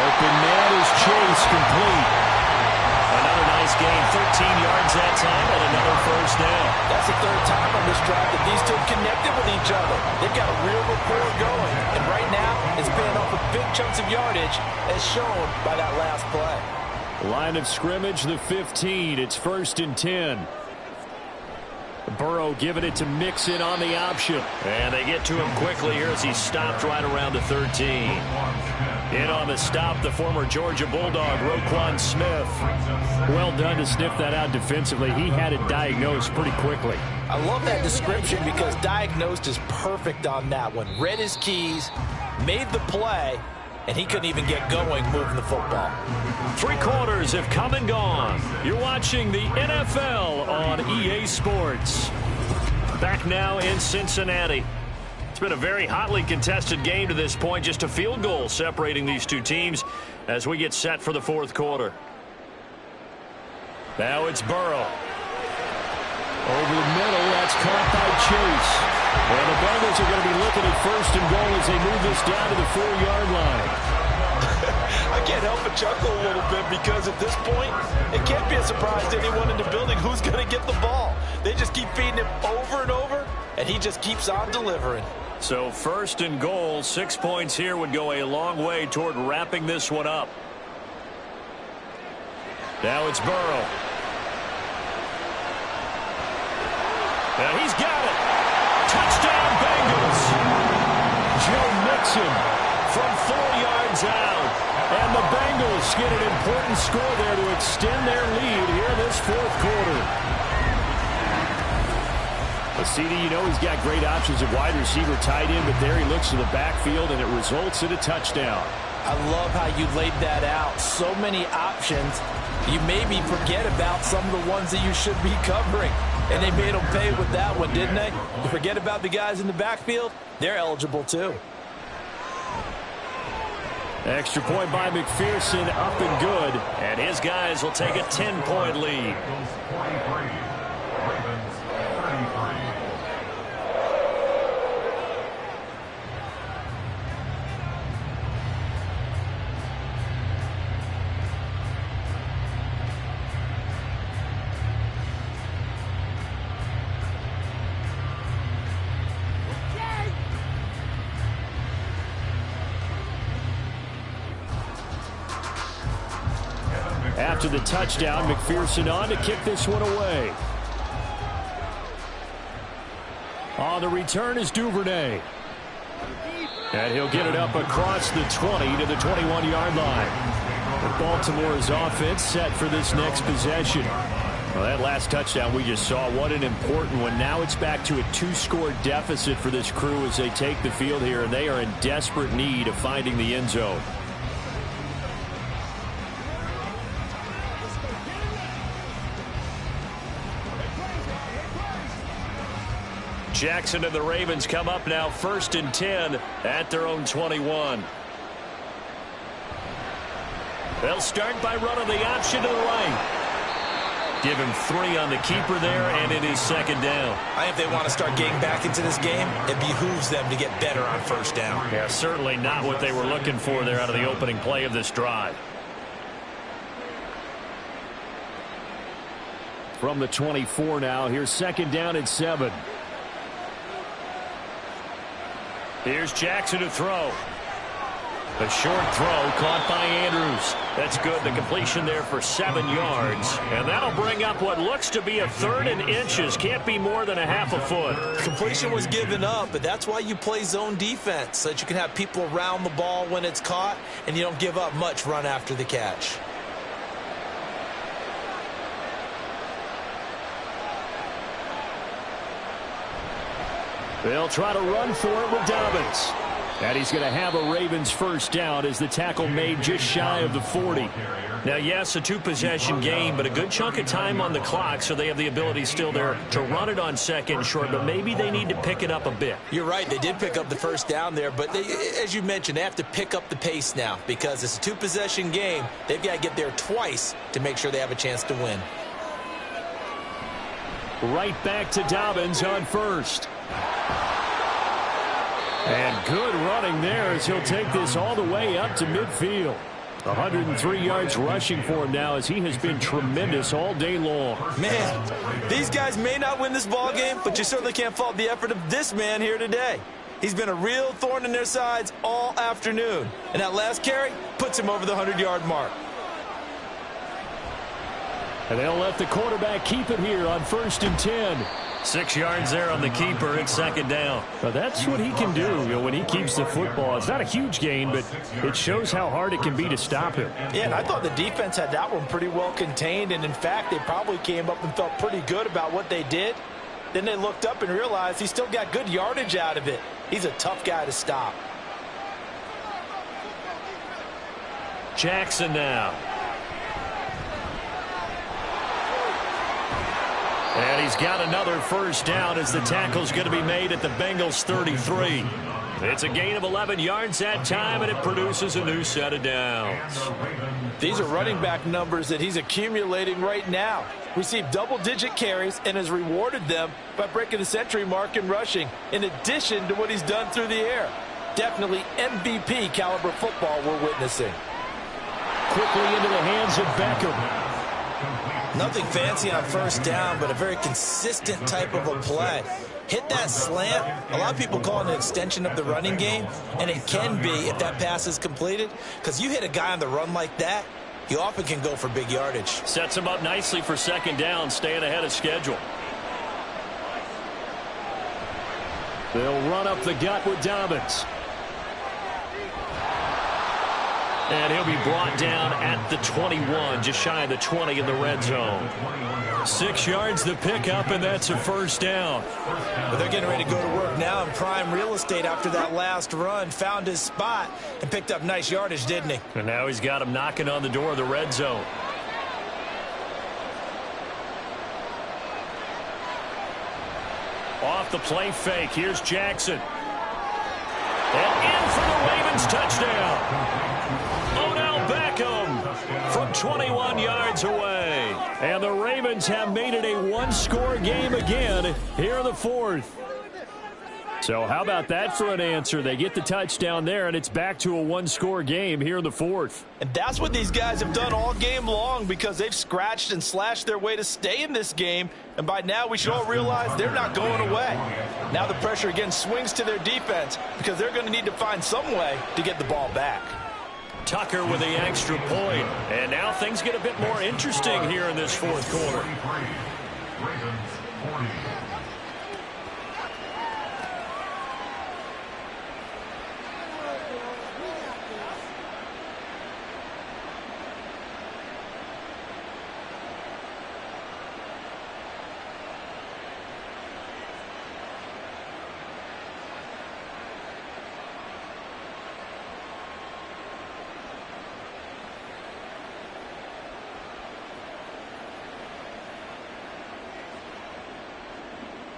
Open man is Chase, complete. Another nice gain, 13 yards that time, and another 1st down. That's the 3rd time on this drive that these two connected with each other. They've got a real rapport going, and right now it's paying off with big chunks of yardage as shown by that last play. Line of scrimmage, the 15. It's 1st and 10. Burrow giving it to Mixon on the option. And they get to him quickly here as he stopped right around the 13. In on the stop, the former Georgia Bulldog, Roquan Smith. Well done to sniff that out defensively. He had it diagnosed pretty quickly. I love that description because diagnosed is perfect on that one. Read his keys, made the play, and he couldn't even get going moving the football. 3 quarters have come and gone. You're watching the NFL on EA Sports. Back now in Cincinnati. It's been a very hotly contested game to this point. Just a field goal separating these two teams as we get set for the 4th quarter. Now it's Burrow. Over the middle, that's caught by Chase. And the Bengals are going to be looking at 1st and goal as they move this down to the 4-yard line. I can't help but chuckle a little bit because at this point, it can't be a surprise to anyone in the building who's going to get the ball. They just keep feeding him over and over, and he just keeps on delivering. So 1st and goal, 6 points here would go a long way toward wrapping this one up. Now it's Burrow. And he's got it. Touchdown, Bengals. Joe Mixon from 4 yards out. And the Bengals get an important score there to extend their lead here in this 4th quarter. But CD, you know he's got great options at wide receiver, tight end, but there he looks to the backfield, and it results in a touchdown. I love how you laid that out. So many options. You maybe forget about some of the ones that you should be covering. And they made them pay with that one, didn't they? You forget about the guys in the backfield. They're eligible, too. Extra point by McPherson, up and good. And his guys will take a 10-point lead. After the touchdown, McPherson on to kick this one away. On the return is Duvernay. And he'll get it up across the 20 to the 21-yard line. But Baltimore's offense set for this next possession. Well, that last touchdown we just saw, what an important one. Now it's back to a 2-score deficit for this crew as they take the field here, and they are in desperate need of finding the end zone. Jackson and the Ravens come up now 1st and 10 at their own 21. They'll start by running the option to the right. Give him 3 on the keeper there, and it is 2nd down. I think if they want to start getting back into this game, it behooves them to get better on 1st down. Yeah, certainly not what they were looking for there out of the opening play of this drive. From the 24 now, here's 2nd down and 7. Here's Jackson to throw. A short throw caught by Andrews. That's good. The completion there for 7 yards. And that'll bring up what looks to be a 3rd and inches. Can't be more than a half a foot. Completion was given up, but that's why you play zone defense, so that you can have people around the ball when it's caught, and you don't give up much run after the catch. They'll try to run for it with Dobbins. And he's going to have a Ravens 1st down as the tackle made just shy of the 40. Now, yes, a 2-possession game, but a good chunk of time on the clock, so they have the ability still there to run it on 2nd and short, but maybe they need to pick it up a bit. You're right. They did pick up the 1st down there, but as you mentioned, they have to pick up the pace now because it's a 2-possession game. They've got to get there twice to make sure they have a chance to win. Right back to Dobbins on 1st. And good running there as he'll take this all the way up to midfield. 103 yards rushing for him now as he has been tremendous all day long. Man, these guys may not win this ball game, but you certainly can't fault the effort of this man here today. He's been a real thorn in their sides all afternoon. And that last carry puts him over the 100-yard mark. And they'll let the quarterback keep it here on 1st and 10. 6 yards there on the keeper. It's 2nd down. But that's what he can do, when he keeps the football. It's not a huge gain, but it shows how hard it can be to stop him. Yeah, and I thought the defense had that one pretty well contained. And, in fact, they probably came up and felt pretty good about what they did. Then they looked up and realized he still got good yardage out of it. He's a tough guy to stop. Jackson now. And he's got another 1st down as the tackle's going to be made at the Bengals 33. It's a gain of 11 yards that time, and it produces a new set of downs. These are running back numbers that he's accumulating right now. Received double-digit carries and has rewarded them by breaking the century mark in rushing, in addition to what he's done through the air. Definitely MVP caliber football we're witnessing. Quickly into the hands of Beckham. Nothing fancy on first down, but a very consistent type of a play. Hit that slant. A lot of people call it an extension of the running game, and it can be if that pass is completed, because you hit a guy on the run like that, you often can go for big yardage. Sets him up nicely for second down, staying ahead of schedule. They'll run up the gut with Dobbins. And he'll be brought down at the 21, just shy of the 20 in the red zone. 6 yards the pickup, and that's a first down. But they're getting ready to go to work now in prime real estate after that last run. Found his spot and picked up nice yardage, didn't he? And now he's got him knocking on the door of the red zone. Off the play fake, here's Jackson. And in for the Ravens touchdown. From 21 yards away. And the Ravens have made it a one-score game again here in the fourth. So how about that for an answer? They get the touchdown there, and it's back to a one-score game here in the fourth. And that's what these guys have done all game long, because they've scratched and slashed their way to stay in this game. And by now we should all realize they're not going away. Now the pressure again swings to their defense, because they're going to need to find some way to get the ball back. Tucker with the extra point. And now things get a bit more interesting here in this fourth quarter.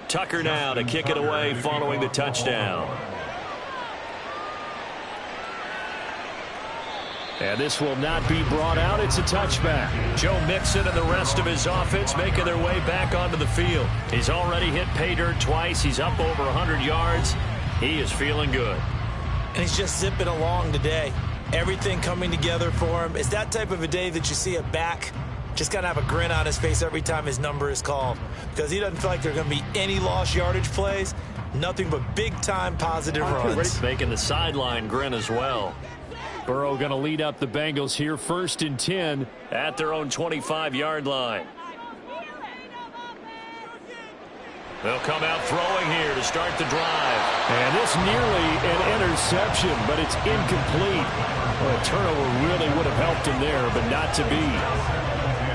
Tucker now to kick it away following the touchdown. And this will not be brought out. It's a touchback. Joe Mixon and the rest of his offense making their way back onto the field. He's already hit pay dirt twice. He's up over 100 yards. He is feeling good. And he's just zipping along today. Everything coming together for him. It's that type of a day that you see a back just got to have a grin on his face every time his number is called, because he doesn't feel like there are going to be any lost yardage plays, nothing but big-time positive runs. Making the sideline grin as well. Burrow going to lead up the Bengals here, 1st and 10 at their own 25-yard line. They'll come out throwing here to start the drive. And this nearly an interception, but it's incomplete. Well, a turnover really would have helped him there, but not to be.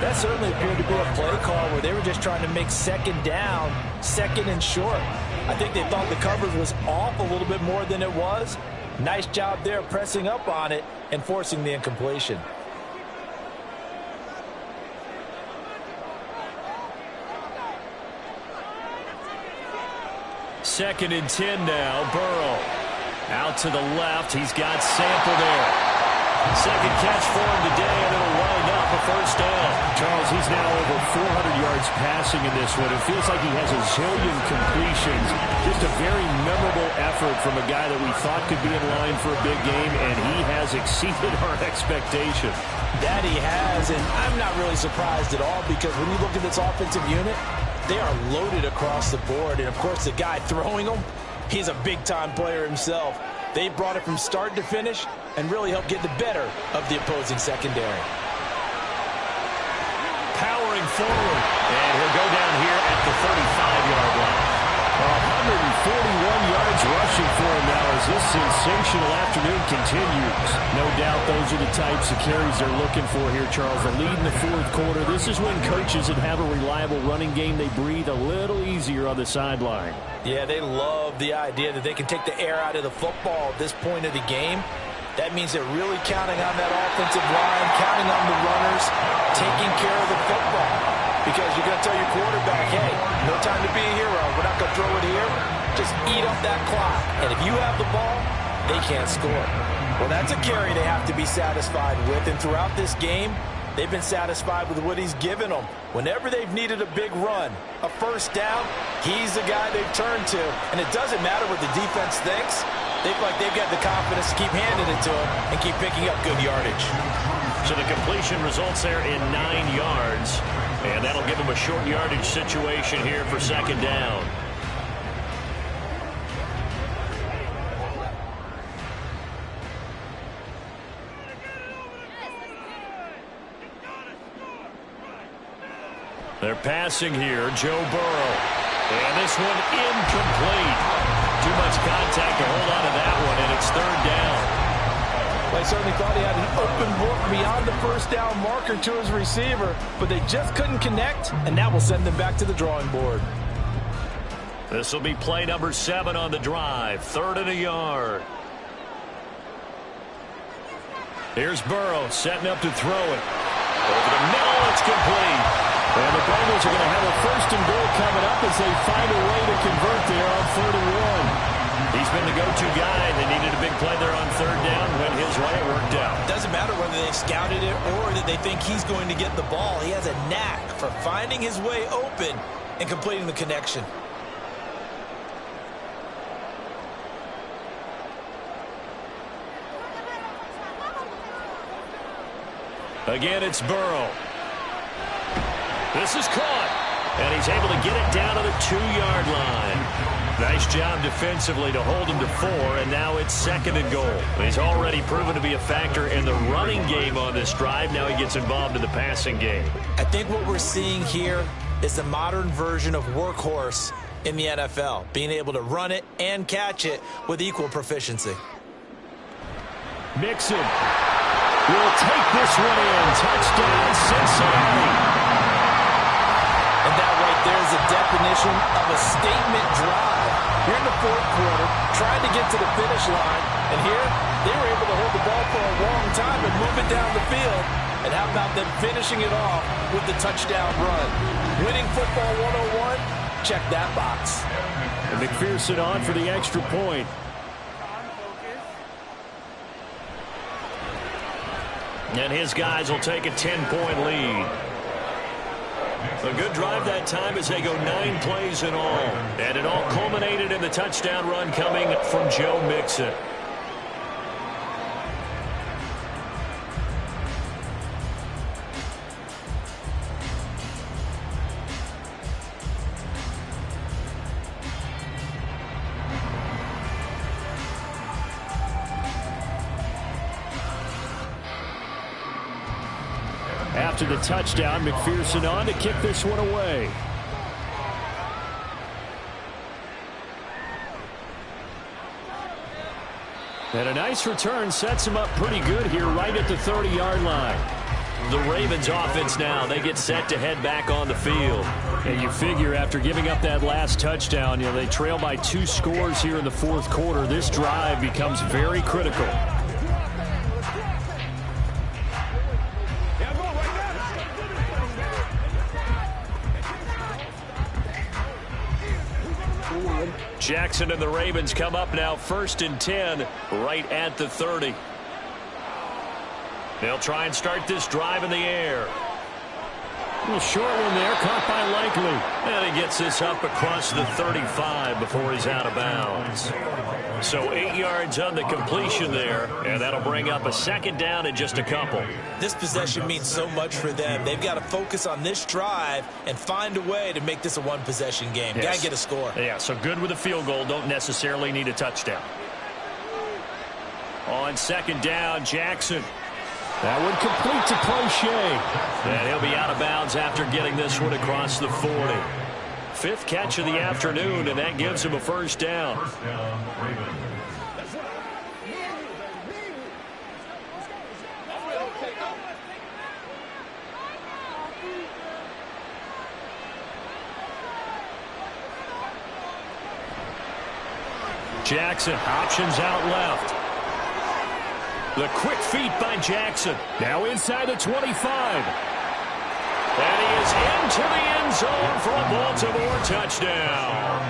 That certainly appeared to be a play call where they were just trying to make second down, second and short. I think they thought the coverage was off a little bit more than it was. Nice job there pressing up on it and forcing the incompletion. Second and 10 now. Burrow out to the left. He's got Sample there. Second catch for him today, and it'll wind up a first down. Charles, he's now over 400 yards passing in this one. It feels like he has a zillion completions. Just a very memorable effort from a guy that we thought could be in line for a big game, and he has exceeded our expectation. That he has, and I'm not really surprised at all, because when you look at this offensive unit, they are loaded across the board. And, of course, the guy throwing them, he's a big-time player himself. They brought it from start to finish and really helped get the better of the opposing secondary. Powering forward, and he'll go down here at the 35-yard line. 141 yards rushing for him now as this sensational afternoon continues. No doubt those are the types of carries they're looking for here, Charles. The lead in the fourth quarter. This is when coaches that have a reliable running game, they breathe a little easier on the sideline. Yeah, they love the idea that they can take the air out of the football at this point of the game. That means they're really counting on that offensive line, counting on the runners, taking care of the football. Because you're going to tell your quarterback, hey, no time to be a hero. We're not going to throw it here. Just eat up that clock. And if you have the ball, they can't score. Well, that's a carry they have to be satisfied with. And throughout this game, they've been satisfied with what he's given them. Whenever they've needed a big run, a first down, he's the guy they've turned to. And it doesn't matter what the defense thinks. They feel like they've got the confidence to keep handing it to him and keep picking up good yardage. So the completion results there in 9 yards. And that'll give them a short yardage situation here for second down. They're passing here, Joe Burrow. And this one incomplete. Too much contact to hold on to that one, and it's third down. They certainly thought he had an open book beyond the first down marker to his receiver, but they just couldn't connect, and that will send them back to the drawing board. This will be play number 7 on the drive. 3rd and a yard. Here's Burrow setting up to throw it. Over the middle, it's complete. And the Bengals are going to have a 1st and goal coming up as they find a way to convert there on 3rd and 1. He's been the go-to guy. They needed a big play there on 3rd down. Went his way. It worked out. Doesn't matter whether they scouted it or that they think he's going to get the ball. He has a knack for finding his way open and completing the connection. Again, it's Burrow. This is caught. And he's able to get it down to the 2-yard line. Nice job defensively to hold him to 4, and now it's 2nd and goal. He's already proven to be a factor in the running game on this drive. Now he gets involved in the passing game. I think what we're seeing here is the modern version of workhorse in the NFL, being able to run it and catch it with equal proficiency. Mixon will take this one in. Touchdown, Cincinnati. And that right there is a definition of a statement drive. Here in the 4th quarter, trying to get to the finish line. And here, they were able to hold the ball for a long time and move it down the field. And how about them finishing it off with the touchdown run? Winning football 101, check that box. And McPherson on for the extra point. And his guys will take a 10-point lead. A good drive that time as they go 9 plays in all. And it all culminated in the touchdown run coming from Joe Mixon. After the touchdown, McPherson on to kick this one away. And a nice return sets him up pretty good here right at the 30-yard line. The Ravens offense now, they get set to head back on the field. And you figure after giving up that last touchdown, they trail by 2 scores here in the 4th quarter. This drive becomes very critical. Jackson and the Ravens come up now 1st and 10 right at the 30. They'll try and start this drive in the air. A little short one there, caught by Likely. And he gets this up across the 35 before he's out of bounds. So 8 yards on the completion there, and that'll bring up a 2nd down in just a couple. This possession means so much for them. They've got to focus on this drive and find a way to make this a 1-possession game. Yes. Got to get a score. Yeah, so good with a field goal. Don't necessarily need a touchdown. On 2nd down, Jackson. That one complete to Crochet. And he'll be out of bounds after getting this one across the 40. 5th catch of the afternoon, and that gives him a 1st down. Jackson, options out left. The quick feet by Jackson. Now inside the 25. And he is into the end zone for a Baltimore touchdown.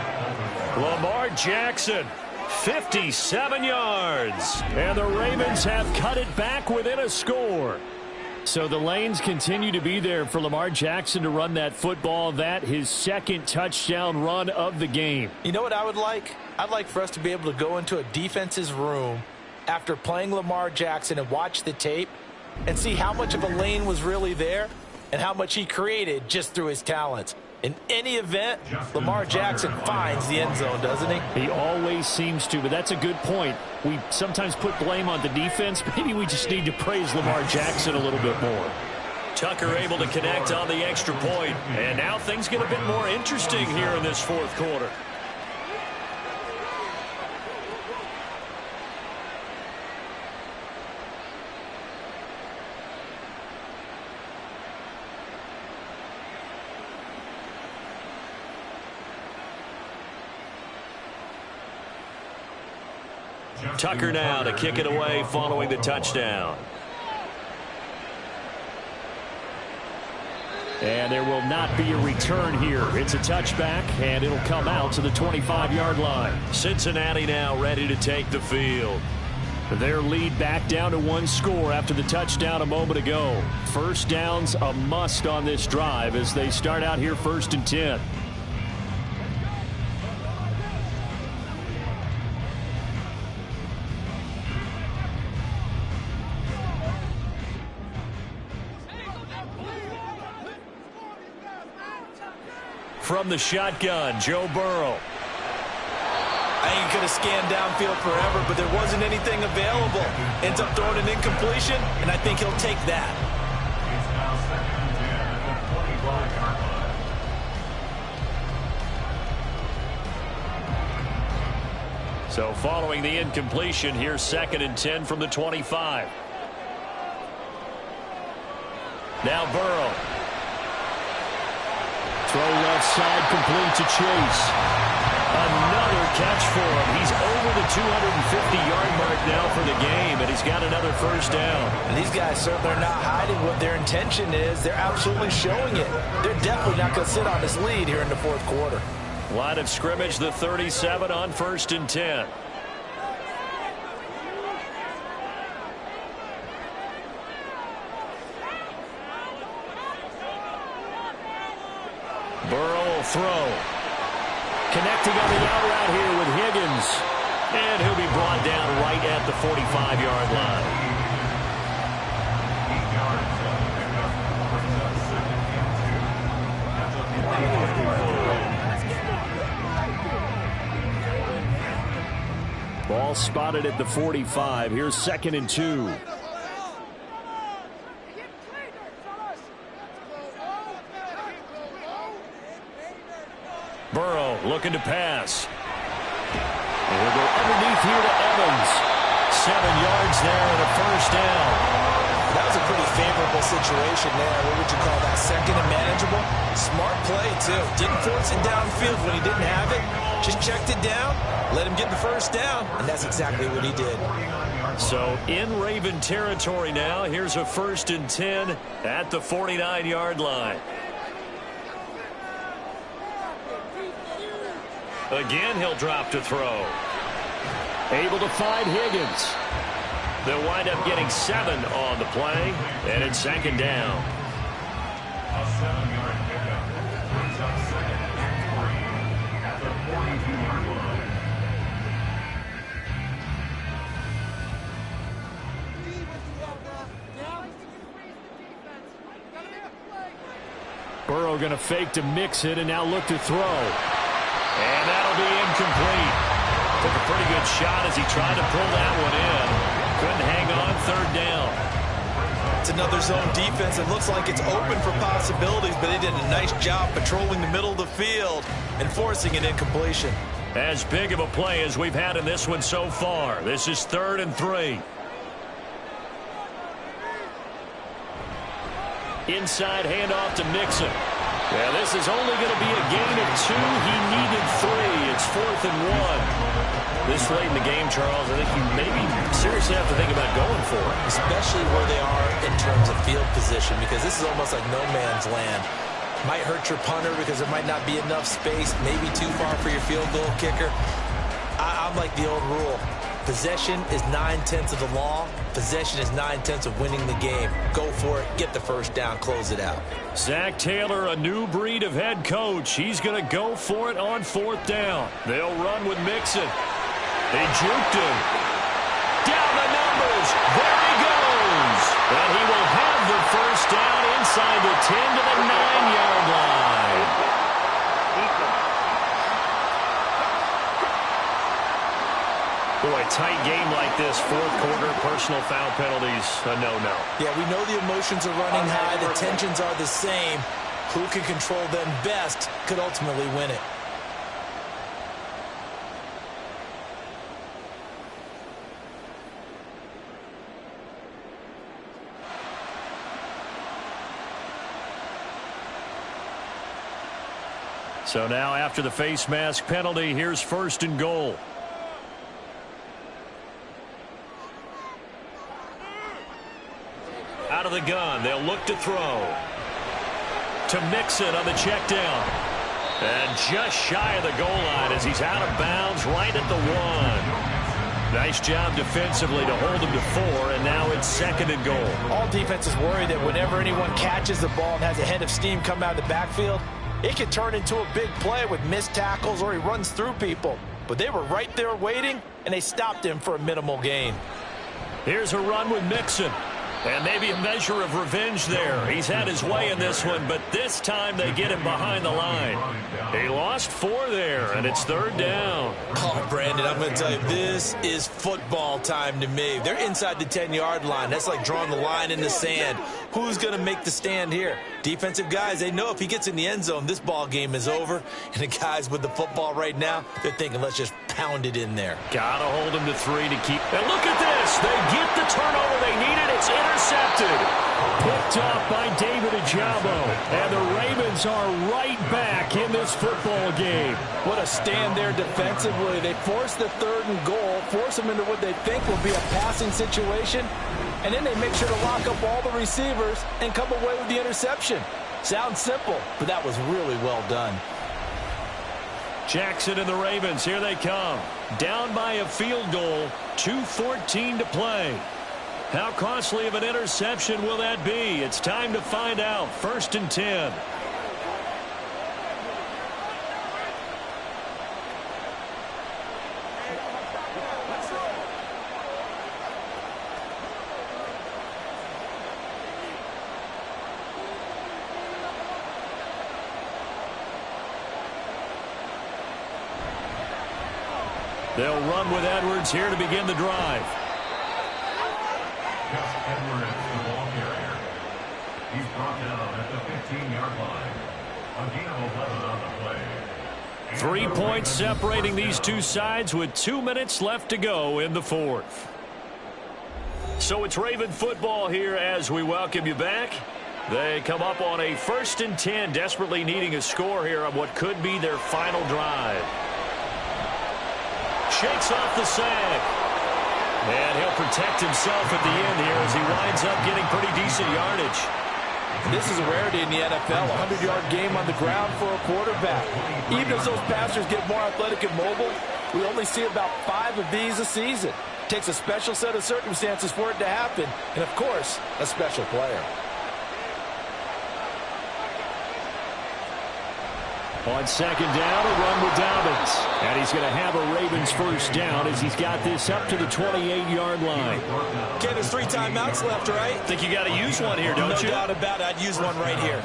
Lamar Jackson, 57 yards. And the Ravens have cut it back within a score. So the lanes continue to be there for Lamar Jackson to run that football. That his 2nd touchdown run of the game. You know what I would like? I'd like for us to be able to go into a defense's room after playing Lamar Jackson and watch the tape and see how much of a lane was really there and how much he created just through his talents. In any event, Lamar Jackson finds the end zone, doesn't he? He always seems to, but that's a good point. We sometimes put blame on the defense. Maybe we just need to praise Lamar Jackson a little bit more. Tucker able to connect on the extra point. And now things get a bit more interesting here in this fourth quarter. Tucker now to kick it away following the touchdown. And there will not be a return here. It's a touchback, and it'll come out to the 25-yard line. Cincinnati now ready to take the field. Their lead back down to one score after the touchdown a moment ago. First down's a must on this drive as they start out here 1st and 10. From the shotgun, Joe Burrow. I ain't going to scan downfield forever, but there wasn't anything available. Ends up throwing an incompletion, and I think he'll take that. So following the incompletion, here's 2nd and 10 from the 25. Now Burrow. Throw left side, complete to Chase. Another catch for him. He's over the 250-yard mark now for the game, and he's got another first down. And these guys certainly are not hiding what their intention is. They're absolutely showing it. They're definitely not going to sit on this lead here in the fourth quarter. Line of scrimmage, the 37 on 1st and 10. Burrow will throw. Connecting on the out route here with Higgins. And he'll be brought down right at the 45-yard line. Ball spotted at the 45. Here's 2nd and 2. Burrow looking to pass. And we'll go underneath here to Evans. 7 yards there and a first down. That was a pretty favorable situation there. What would you call that? 2nd and manageable? Smart play, too. Didn't force it downfield when he didn't have it. Just checked it down, let him get the first down, and that's exactly what he did. So in Raven territory now. Here's a 1st and 10 at the 49-yard line. Again, he'll drop to throw. Able to find Higgins. They'll wind up getting 7 on the play, and it's 2nd down. A 7-yard pickup. Brings up 2nd and 3 at the 42-yard line. Burrow going to fake to Mixon and now look to throw. And that'll be incomplete. Took a pretty good shot as he tried to pull that one in. Couldn't hang on, 3rd down. It's another zone defense. It looks like it's open for possibilities, but they did a nice job patrolling the middle of the field and forcing an incompletion. As big of a play as we've had in this one so far. This is 3rd and 3. Inside handoff to Mixon. Yeah, this is only going to be a gain of 2. He needed 3. It's 4th and 1. This late in the game, Charles, I think you maybe seriously have to think about going for it. Especially where they are in terms of field position, because this is almost like no man's land. Might hurt your punter because there might not be enough space, maybe too far for your field goal kicker. I'm like the old rule. Possession is 9/10 of the law. Possession is 9/10 of winning the game. Go for it. Get the first down. Close it out. Zach Taylor, a new breed of head coach. He's going to go for it on 4th down. They'll run with Mixon. They juked him. Down the numbers. There he goes. And he will have the first down inside the 10 to the 9-yard line. Boy, tight game like this, fourth quarter, personal foul penalties, a no-no. Yeah, we know the emotions are running high. The tensions are the same. Who can control them best could ultimately win it. So now after the face mask penalty, here's first and goal. Out of the gun, they'll look to throw. To Mixon on the check down. And just shy of the goal line as he's out of bounds right at the 1. Nice job defensively to hold him to 4, and now it's second and goal. All defenses worry that whenever anyone catches the ball and has a head of steam come out of the backfield, it can turn into a big play with missed tackles or he runs through people. But they were right there waiting, and they stopped him for a minimal gain. Here's a run with Mixon. And maybe a measure of revenge there. He's had his way in this one, but this time they get him behind the line. He lost 4 there, and it's third down. Oh, Brandon, I'm going to tell you, this is football time to me. They're inside the 10-yard line. That's like drawing the line in the sand. Who's going to make the stand here? Defensive guys, they know if he gets in the end zone, this ball game is over. And the guys with the football right now, they're thinking, let's just pound it in there. Got to hold him to 3 to keep. And look at this. They get the turnover they needed. It's intercepted. Picked off by David Ojabo. And the Ravens are right back in this football game. What a stand there defensively. They force the third and goal, force them into what they think will be a passing situation, and then they make sure to lock up all the receivers and come away with the interception. Sounds simple, but that was really well done. Jackson and the Ravens, here they come. Down by a field goal, 2:14 to play. How costly of an interception will that be? It's time to find out. First and 10. They'll run with Edwards here to begin the drive. Gus Edwards, the ball carrier. He's brought down at the 15-yard line. A gain of 11 on the play. 3 points separating these two sides with 2 minutes left to go in the fourth. So it's Raven football here as we welcome you back. They come up on a 1st and 10, desperately needing a score here on what could be their final drive. Shakes off the sack. And he'll protect himself at the end here as he winds up getting pretty decent yardage. This is a rarity in the NFL, a 100-yard game on the ground for a quarterback. Even as those passers get more athletic and mobile, we only see about 5 of these a season. It takes a special set of circumstances for it to happen, and of course, a special player. On second down, a run with Dobbins. And he's going to have a Ravens first down as he's got this up to the 28-yard line. Okay, there's 3 timeouts left, right? Think you got to use one here, don't you? No doubt about it. I'd use one right here.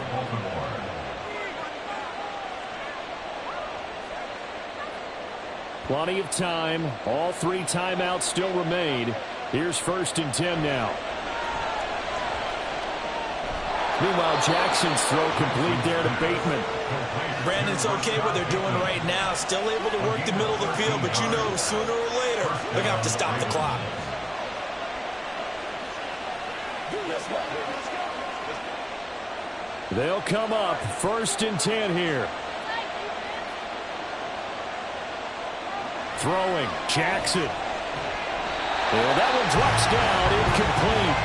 Plenty of time. All 3 timeouts still remain. Here's 1st and 10 now. Meanwhile, Jackson's throw complete there to Bateman. Brandon, it's okay what they're doing right now. Still able to work the middle of the field, but you know sooner or later they're going to have to stop the clock. They'll come up 1st and 10 here. Throwing, Jackson. And that one drops down, incomplete.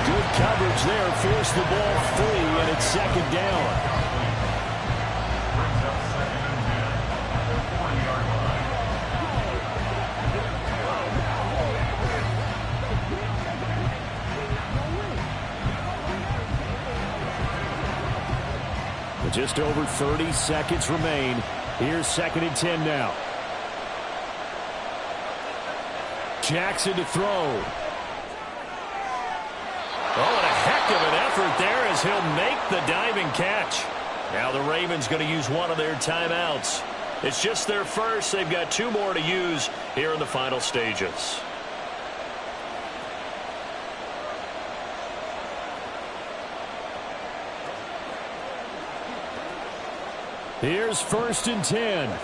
Good coverage there, forced the ball free, and it's second down. Brings up 2nd and 10 at the 40-yard line. With just over 30 seconds remain, here's 2nd and 10 now. Jackson to throw. Oh, and a heck of an effort there as he'll make the diving catch. Now the Ravens going to use one of their timeouts. It's just their first. They've got 2 more to use here in the final stages. Here's 1st and 10.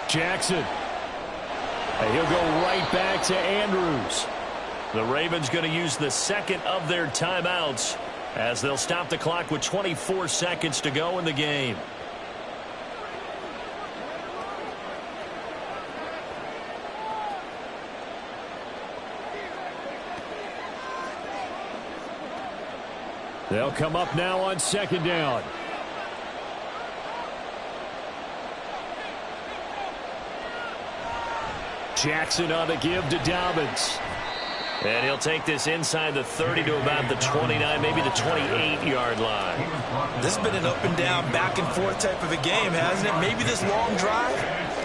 Jackson. And he'll go right back to Andrews. The Ravens going to use the second of their timeouts as they'll stop the clock with 24 seconds to go in the game. They'll come up now on 2nd down. Jackson on the give to Dobbins. And he'll take this inside the 30 to about the 29, maybe the 28-yard line. This has been an up and down, back and forth type of a game, hasn't it? Maybe this long drive,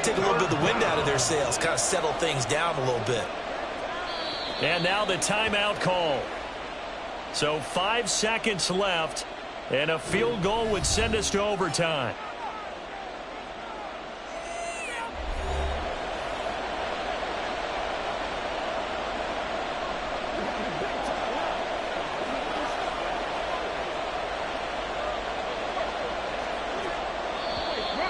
take a little bit of the wind out of their sails, kind of settle things down a little bit. And now the timeout call. So 5 seconds left, and a field goal would send us to overtime.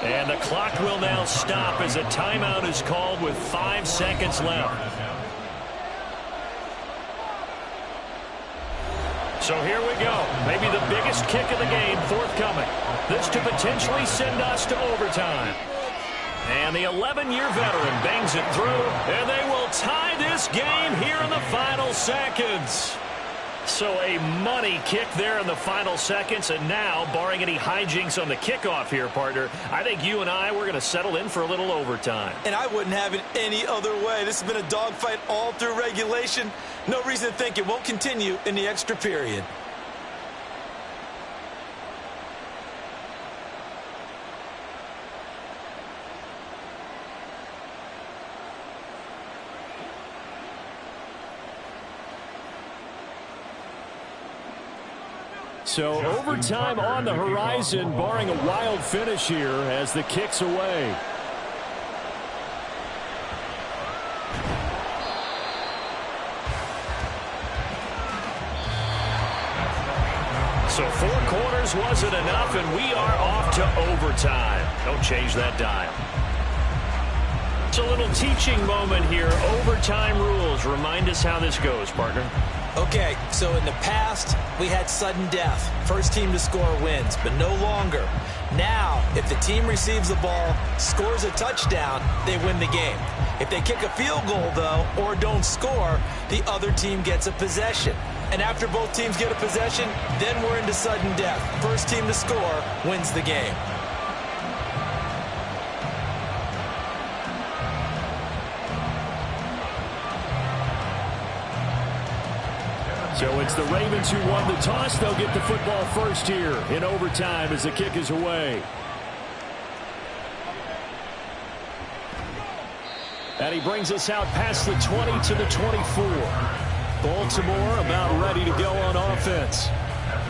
And the clock will now stop as a timeout is called with 5 seconds left. So here we go. Maybe the biggest kick of the game forthcoming. This to potentially send us to overtime. And the 11-year veteran bangs it through, and they will tie this game here in the final seconds. So a money kick there in the final seconds, and now, barring any hijinks on the kickoff here, partner, I think you and I, we're going to settle in for a little overtime. And I wouldn't have it any other way. This has been a dogfight all through regulation. No reason to think it won't continue in the extra period. So overtime on the horizon, barring a wild finish here as the kick's away. So 4 quarters wasn't enough, and we are off to overtime. Don't change that dial. It's a little teaching moment here. Overtime rules. Remind us how this goes, partner. Okay, so in the past, we had sudden death. First team to score wins, but no longer. Now, if the team receives the ball, scores a touchdown, they win the game. If they kick a field goal, though, or don't score, the other team gets a possession. And after both teams get a possession, then we're into sudden death. First team to score wins the game. So it's the Ravens who won the toss. They'll get the football first here in overtime as the kick is away. And he brings us out past the 20 to the 24. Baltimore about ready to go on offense.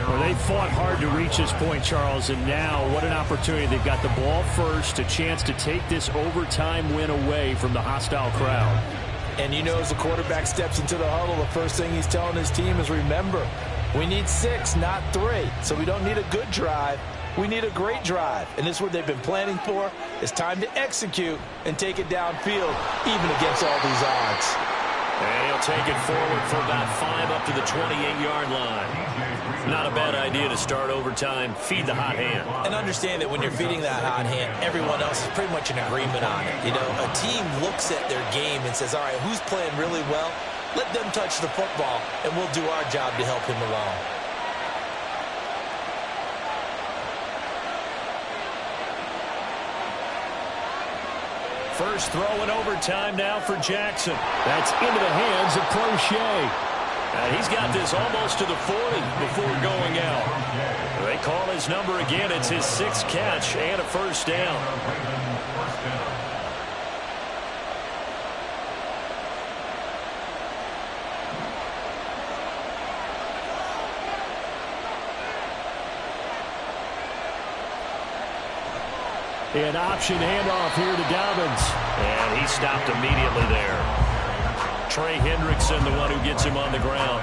Well, they fought hard to reach this point, Charles, and now what an opportunity. They've got the ball first, a chance to take this overtime win away from the hostile crowd. And you know, as the quarterback steps into the huddle, the first thing he's telling his team is, remember, we need 6, not 3. So we don't need a good drive. We need a great drive. And this is what they've been planning for. It's time to execute and take it downfield, even against all these odds. And he'll take it forward for about 5 up to the 28-yard line. Not a bad idea to start overtime. Feed the hot hand. And understand that when you're feeding that hot hand, everyone else is pretty much in agreement on it. You know, a team looks at their game and says, all right, who's playing really well? Let them touch the football, and we'll do our job to help him along. First throw in overtime now for Jackson. That's into the hands of Crochet. And he's got this almost to the 40 before going out. They call his number again. It's his 6th catch and a first down. An option handoff here to Dobbins. And he stopped immediately there. Trey Hendrickson, the one who gets him on the ground.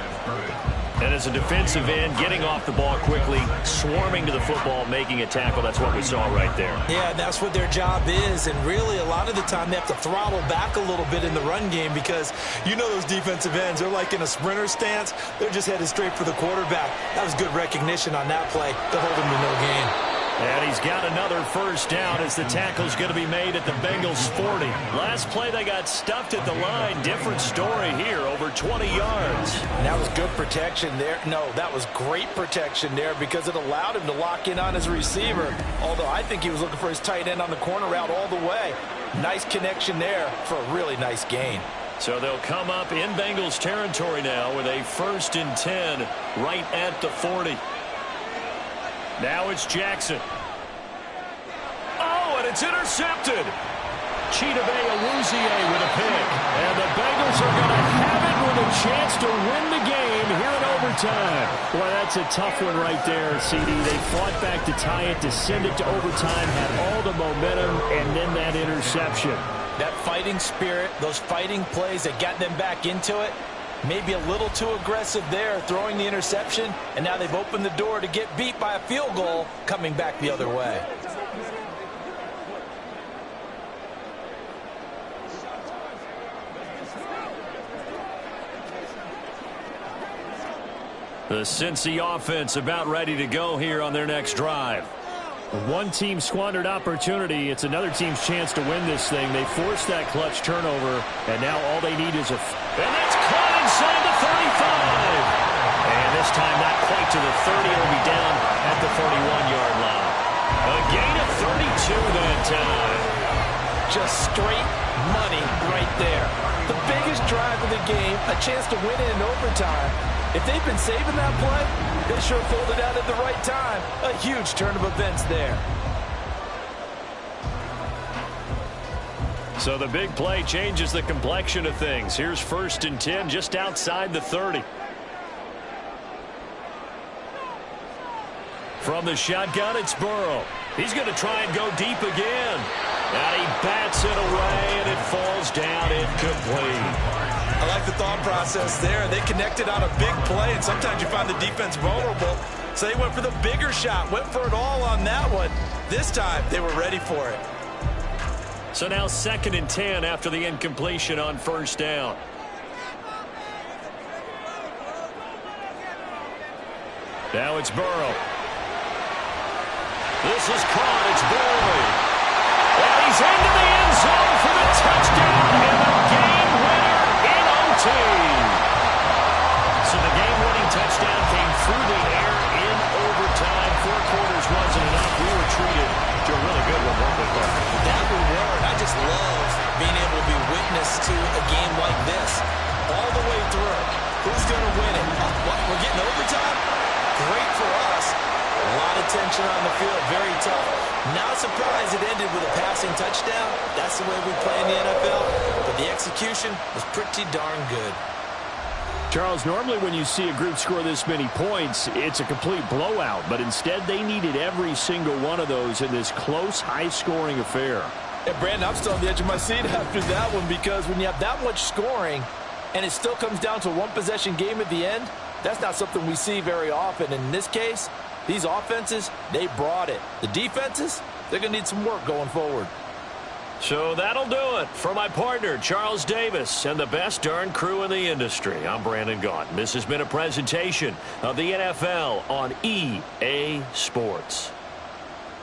And as a defensive end, getting off the ball quickly, swarming to the football, making a tackle. That's what we saw right there. Yeah, that's what their job is. And really, a lot of the time, they have to throttle back a little bit in the run game because you know those defensive ends, they're like in a sprinter stance. They're just headed straight for the quarterback. That was good recognition on that play to hold him to no gain. And he's got another first down as the tackle's going to be made at the Bengals 40. Last play, they got stuffed at the line. Different story here, over 20 yards. And that was good protection there. No, that was great protection there because it allowed him to lock in on his receiver. Although I think he was looking for his tight end on the corner route all the way. Nice connection there for a really nice gain. So they'll come up in Bengals territory now with a 1st and 10 right at the 40. Now it's Jackson. Oh, and it's intercepted. Chidobe Awuzie with a pick. And the Bengals are going to have it with a chance to win the game here in overtime. Boy, that's a tough one right there, CD. They fought back to tie it, to send it to overtime, had all the momentum, and then that interception. That fighting spirit, those fighting plays that got them back into it, maybe a little too aggressive there, throwing the interception, and now they've opened the door to get beat by a field goal coming back the other way. The Cincy offense about ready to go here on their next drive. One team squandered opportunity. It's another team's chance to win this thing. They forced that clutch turnover, and now all they need is a... And that's caught inside the 35. And this time not quite to the 30. It'll be down at the 41-yard line. A gain of 32 that time. Just straight money right there. The biggest drive of the game, a chance to win it in overtime. If they've been saving that play, they sure pulled it out at the right time. A huge turn of events there. So the big play changes the complexion of things. Here's 1st and 10 just outside the 30. From the shotgun, it's Burrow. He's going to try and go deep again. And he bats it away, and it falls down incomplete. I like the thought process there. They connected on a big play, and sometimes you find the defense vulnerable. So they went for the bigger shot, went for it all on that one. This time, they were ready for it. So now 2nd and 10 after the incompletion on 1st down. Now it's Burrow. This is caught. It's Boyd. And he's into the end zone for the touchdown and the game winner in OT. So the game-winning touchdown came through the air in overtime. 4 quarters wasn't enough. We were treated to a really good one, weren't we, Clark? That we were, and I just love being able to be witness to a game like this. All the way through. Who's going to win it? What, we're getting overtime? Great for us. A lot of tension on the field. Very tough. Not surprised it ended with a passing touchdown. That's the way we play in the NFL. But the execution was pretty darn good. Charles, normally when you see a group score this many points, it's a complete blowout. But instead, they needed every single one of those in this close, high-scoring affair. Yeah, Brandon, I'm still on the edge of my seat after that one because when you have that much scoring and it still comes down to a one-possession game at the end, that's not something we see very often. And in this case, these offenses, they brought it. The defenses, they're going to need some work going forward. So that'll do it for my partner, Charles Davis, and the best darn crew in the industry. I'm Brandon Gaudin. This has been a presentation of the NFL on EA Sports.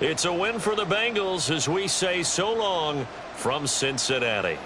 It's a win for the Bengals as we say so long from Cincinnati.